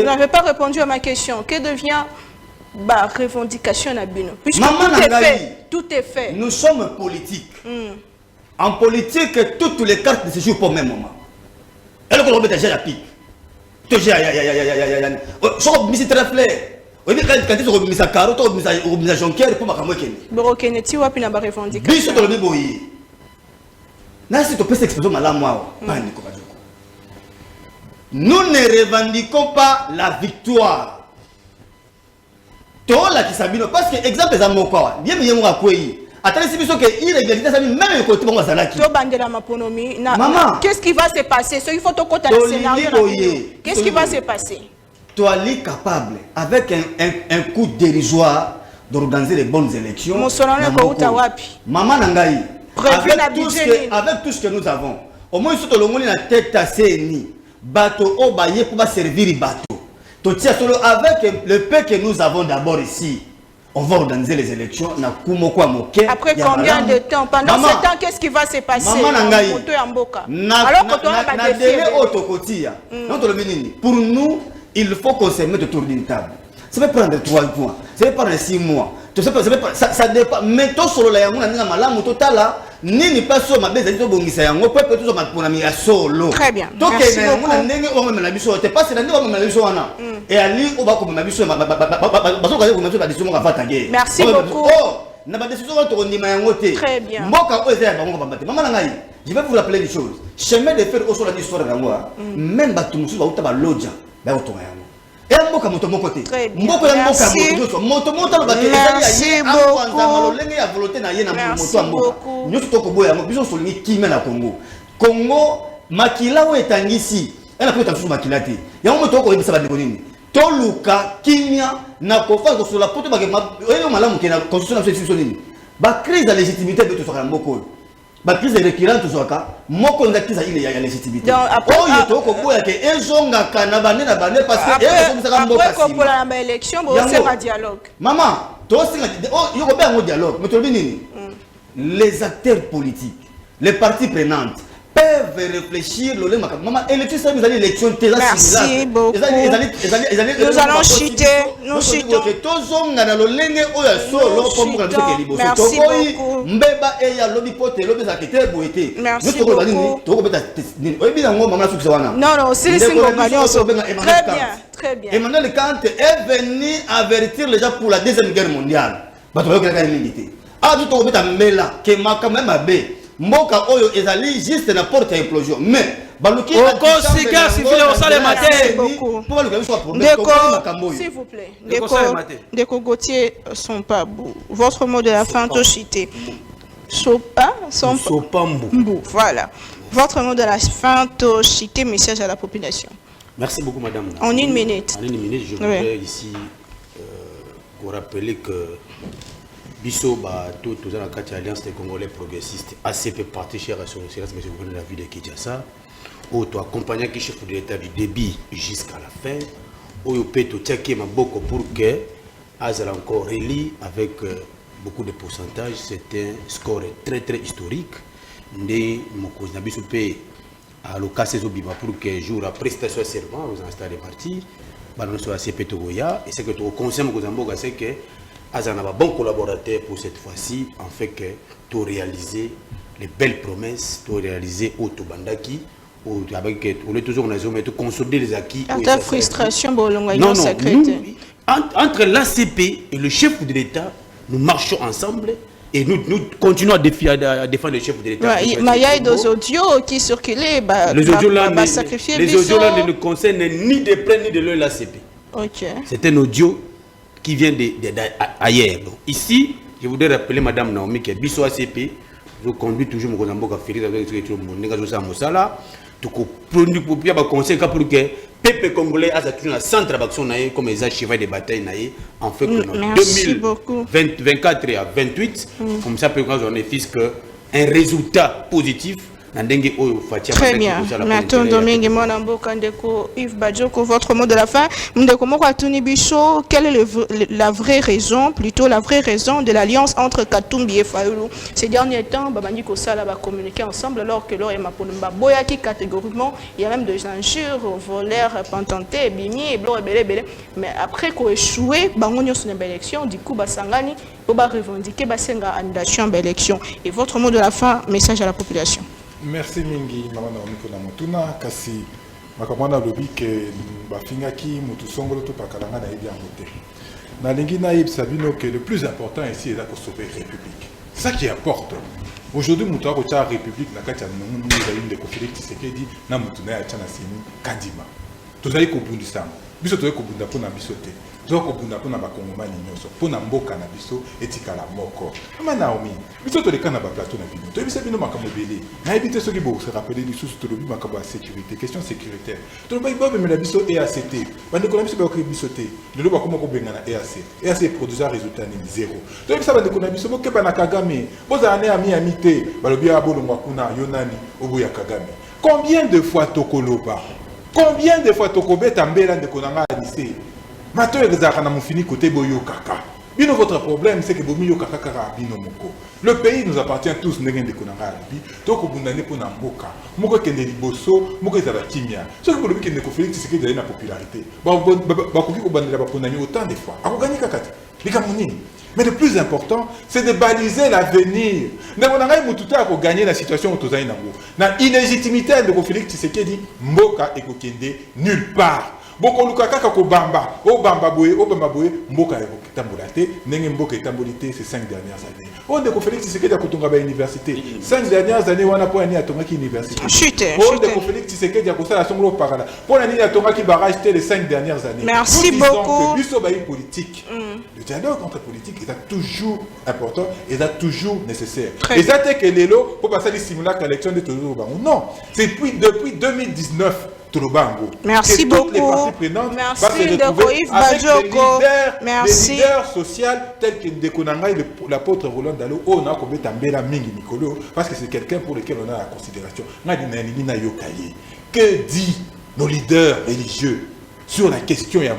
n'avez pas répondu à ma question. Que devient la revendication à Bino? Puisque tout est fait. Nous sommes politiques. En politique, toutes les cartes ne se jouent pas au même moment. Elle est comme la pique. Tu gères, quand tu très fleur. Oui, quand tu remis sa carotte, tu remis sa jonquière pour ma camoufle. Borokeneti wapi na ba revendication. Biso to le boyi. Na si tu peux s'exprimer mal moi. Nous ne revendiquons pas la victoire. Tola qui sabino parce que exemple za moko bien bien moi kwei. Attendez si biso que irrégularité ça même le côté bon zalaki. To bandela maponomi na qu'est-ce qui va se passer? Ce il faut to kota le scénario. Qu'est-ce qui va se passer? Toi li capable avec un coup dérisoire d'organiser les bonnes élections. Maman nangai. Avec tout ce que nous avons. Au moins surtout le monde na tête à CNI. bateau au baillé pour servir les bateaux. Avec le peu que nous avons d'abord ici, on va organiser les élections. Après combien de temps? Pendant ce temps, qu'est-ce qui va se passer? Pour nous, il faut qu'on se mette autour d'une table. Ça va prendre 3 points, ça va prendre 6 mois. Ça dépend. Mais tout sur la yango na malamu totala nini pas sur ma base to bongisa yango peut tout ma pour na solo. Très bien. Donc na ndenge o na biso te pas c'est na ndenge na biso wana. Et ali o ba ko na biso ba ko na biso ba décision ka fata ge. Merci beaucoup. Oh, na ba décision to ndima yango te. Très bien. Mboka o eza ba ngo ba te. Maman na ngai, je vais vous rappeler des choses. Chemin de fer au sur la histoire yango. Même ba tout musu ba uta ba loja ba utonga yango. Et mboka moto mon côté. Mboka ya mboka moto moto ba te merci beaucoup. Merci beaucoup. Nous sommes boya biso solingi kimé na Congo. Congo makila o etangisi. Elle a peut être makila te. Ya moto ko ebisa ba nini. Toluka kimia na kofa ko sur la poto ba ke malamu ke na constitution na institution nini. Ba crise de légitimité de tout ça mboko. Ba crise récurrente tout ça moko nda crise ile ya légitimité. Oh yeto ko boya ke ezonga kana bane na bane parce que après ko pour la élection bo c'est un dialogue. Maman, toi c'est yo ko ba un dialogue, mais tu nini? Les acteurs politiques, les parties prenantes peuvent réfléchir le maman élection ça vous allez élection merci beaucoup. Nous allons chuter, nous chutons. Merci beaucoup. Mbeba e ya lobby pote lobby za kete boete. Merci beaucoup. Non, c'est très bien, très bien. Emmanuel Kant est venu avertir les gens pour la deuxième guerre mondiale. Ah, tu te mets mela que ma quand même abe. Mboka oyo ezali juste na porte à implosion. Mais baluki s'il vous plaît. Déco Gauthier sont pas beaux. Votre mot de la fin tochité. Sopa, mbou. Voilà. Votre mot de la fin tochité, message à la population. Merci beaucoup madame. En une minute. En une minute, je voudrais ici vous rappeler que Bisso, tout l'Alliance des Congolais progressistes, ACP parti cher à son excellence, mais vous venez la vie de Kinshasa, où tu accompagnes le chef de l'État du débit jusqu'à la fin, où tu peux te beaucoup pour que Azal encore relie avec beaucoup de pourcentages. C'est un score très très historique. Nous à l'occasion pour que jour après prestation de serment, vous installez parti, nous sommes ACP Togoya, et c'est que tu conseilles c'est que Azan a un bon collaborateur pour cette fois-ci, en fait que tu as réalisé les belles promesses, tu as réalisé Otobandaki, avec on est toujours en raison, mais tu consolider les acquis. Ta frustration, non, entre l'ACP et le chef de l'État, nous marchons ensemble et nous continuons à défendre le chef de l'État. Il y a des audios qui circulaient, les audios là ne concernent ni de près ni de l'œil l'ACP. C'est un audio qui vient d'ailleurs. Ici, je voudrais rappeler Madame Naomi que Bisso ACP, je conduis toujours mon Kozamboka Félix avec mon négociation Moussala, tout produit pour bien conseil pour que peuple congolais a toujours un centre d'action comme les cheval de bataille en fait que 2024 à 28 comme ça peut qu'on ait fisc un résultat positif. Très bien. Maintenant, Domingue Monamboka Ndeko Yves Badjoko, votre mot de la fin. Ndeko Moko Atuni Bicho, quelle est la vraie raison, plutôt la vraie raison de l'alliance entre Katumbi et Fayoulou? Ces derniers temps, Babandi Kosala va communiquer ensemble alors que l'or est Maponumba Boyaki catégoriquement. Il y a même des injures, voleurs, pantantés, bimi, blanc et belé. Mais après qu'on échoué, Bangonio sur une élection, du coup, Basangani, on va revendiquer Basenga annulation de l'élection. Et votre mot de la fin, message à la population. Merci mingi mama na omiko na motuna kasi makamwana lobi ke bafingaki mutu songolo to pakalanga na yebi yango te na lingi na yeb sabino que le plus important ici est de sauver république. C'est ça qui importe. Aujourd'hui mutu akocha république na kati ya mungu ezali ndeko Félix Tshisekedi na mutu na ya chana sini kandima tozali kobundisa biso tozali kobunda pona biso te tozali kobunda pona bakongomani nyonso pona mboka na biso etikala moko. Mama Naomi biso toleka na baplateau na bino toyebisa bino makambo ebele nayebi te soki bokose rappele lisusu tolobi makambo ya sécurité, question sécuritaire tolobi bobemela biso EAC te bandeko na biso bayoki biso te lelo bakoma kobengana EAC produisa résultat nini zéro. Toyebisa bandeko na biso bokeba na Kagame bozala ne ami te balobi ya bolongwa kuna yo nani oboya Kagame. Combien de fois tokoloba Combien de fois Tokobe Tambela de Konanga a dit Mato Exarana Moufini côté Boyo Kaka. Bino, votre problème, c'est que Bomi Kaka Kara Bino Moko. Le pays nous appartient tous, nous sommes des Konanga Alibi. Donc, vous n'avez pas d'amboka. Moko Kende Liboso, Moko Zara Kimia. Ce que vous voulez que vous Félix, c'est que vous avez la popularité. Vous avez autant de fois. Vous gagnez Kakati. Mais le plus important, c'est de baliser l'avenir. Nous avons gagné la situation où nous avons la illégitimité de Félix Tshisekedi, Mboka et Kokende, nulle part. Boko Lukaka Bamba, Obamba Boye, Mboka et Tambolate, Nengemboka et Tambolité ces 5 dernières années. On a Félix Tshisekedi à Kotonga université. 5 dernières années, on a pas à Tongaki université. On a Félix Tshisekedi à Kosa la Songlo Parada. Pour l'année à Tongaki barrage les 5 dernières années. Merci beaucoup. Politique. Le dialogue entre politiques est toujours important et est toujours nécessaire. Et ça, c'est que l'élo, pour passer les simulacres à l'élection de Tozo. Non, c'est depuis 2019. Merci beaucoup. Merci de Koïf Bajoko. Merci. Les leaders sociaux tels que Ndekonanga et l'apôtre Roland Dalo, on a combien Tambela Mingi Nicolo, parce que c'est quelqu'un pour lequel on a la considération. Que dit nos leaders religieux sur la question et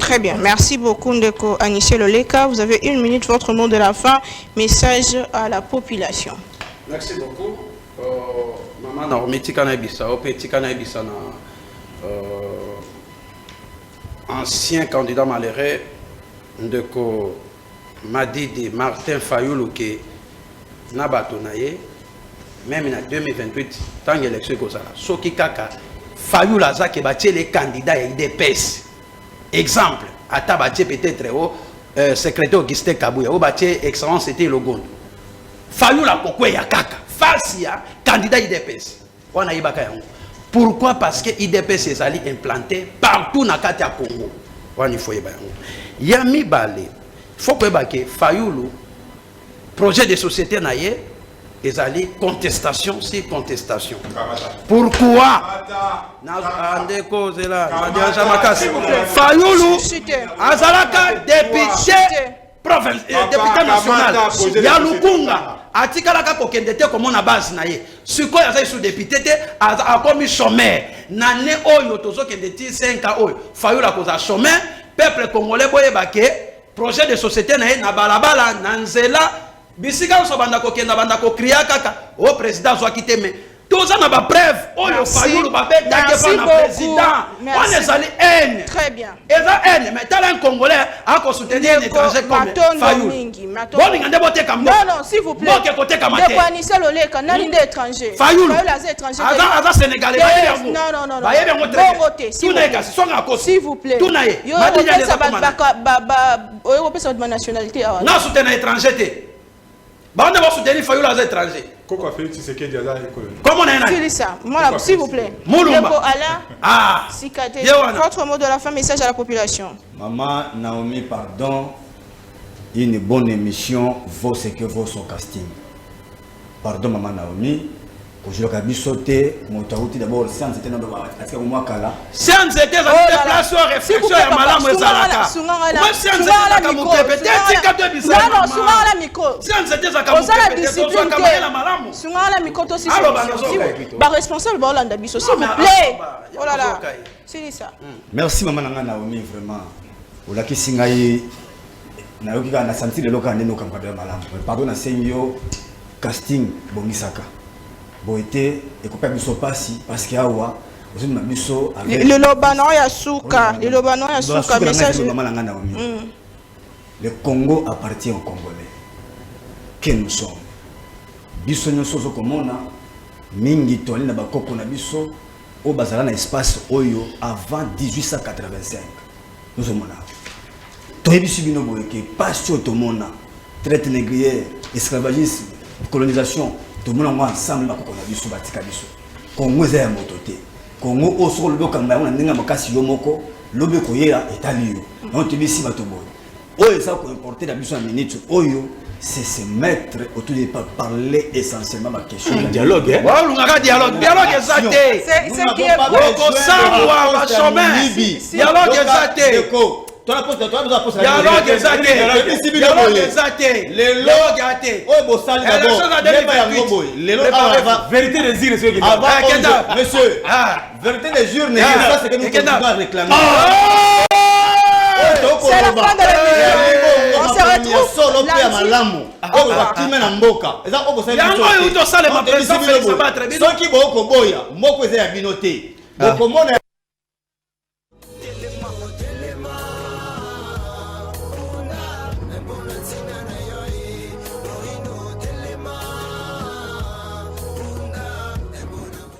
Très bien, merci beaucoup Ndeko Anissé Loleka. Vous avez 1 minute, votre mot de la fin, message à la population. Merci beaucoup. Maman na ometika na bisa, opetika na bisa na ancien candidat malheureux Ndeko Madidi Martin Fayulu qui na bato na ye même en 2028 tant élection ko sala soki kaka Fayulu azaki batie les candidats et des PES exemple ata batie peut-être au secrétaire Augustin Kabouya au batie excellence c'était Logondo Fayulu akokwe ya kaka Falsia candidat IDPS on a ibaka yango. Pourquoi? Parce que IDPS est allé implanté partout dans le Congo. Il faut y Yami Balé, faut que Fayulu, projet de société naïe, est allé contestation sur contestation. Pourquoi? Fayulu, Azalaka, député national, Yalukunga. Atikalaka kokendete comme on a base naie. Suko ya sous député a commis chômeur. Nane oyo tozo kendeti 5 ans oyo. Fayulu koza chômeur, peuple congolais boye baké projet de société naie na balabala na nzela bisika so banda kokenda banda ko kriya kaka o président zo kiteme. Toza na ba preuve oyo Fayulu ba beta ke na président. On est allé haine. Très bien. Et ça haine mais talent congolais a ko soutenir un étranger comme Fayulu. Non, s'il vous plaît. De quoi Anissé Loleka, nani de étranger. Fayulu. étranger. Aza sénégalais. Non. S'il vous plaît. Yo européen de nationalité. Non, soutenir étranger. Bande va soutenir Fayulu à étranger. Comment Félix Tshisekedi comment on est ça? S'il vous plaît. Mulumba. Ah. Votre mot de la fin, message à la population. Maman Naomi, pardon. Une bonne émission vaut ce que vaut son casting. Pardon, Maman Naomi. Je l'ai sauté, mon taouti d'abord, séance était dans le Kala. Séance était dans la déplacement, réflexion et malam et salaka. Moi, séance était dans le peut-être deux bizarres. Non, souvent la micro. Séance était dans le discipline. Souvent la micro aussi. Bah, responsable, bah, Hollande Bisso, s'il vous plaît. Oh là là. C'est ça. Merci, Maman Naomi, vraiment. Ola qui singaï. Naomi a senti le local de nos camarades malam. Pardon, à Senyo, casting, Bongisaka. Boité et qu'on peut passer parce qu'il y a le lobano ya souka message. Le Congo appartient aux Congolais. Que nous sommes. Biso nyoso komona mingi toli na bakoko na biso au bazala na espace oyo avant 1885. Nous sommes là. Toyebi bino boyeke passion tomona traite négrière, esclavagisme, colonisation. Tout le monde ensemble bakoko na biso batika biso. Congo za ya motote. Congo oso lobo kamba na ndinga makasi yo moko lobe koyela etali yo. On te bisi bato boy. Oyo ça ko importer la biso en minute oyo c'est se mettre autour de parler essentiellement ma question. Dialogue hein. Wa lunga dialogue exacté. C'est qui est ko sangwa ba chemin. Dialogue exacté. Toi la poste, toi besoin poste. Dialogue exacté. Dialogue exacté. Le log até. Oh bossali d'abord. Vérité des îles, c'est ce Avant monsieur. Vérité des urnes, ça c'est que nous continuons à réclamer. C'est la fin de l'émission. On se retrouve solo pe malamu. Oh bakime na mboka. Eza ko bosali. Yango yo to sala ma président Félix Abattre. Soki boko boya, moko eza ya binote. Bokomona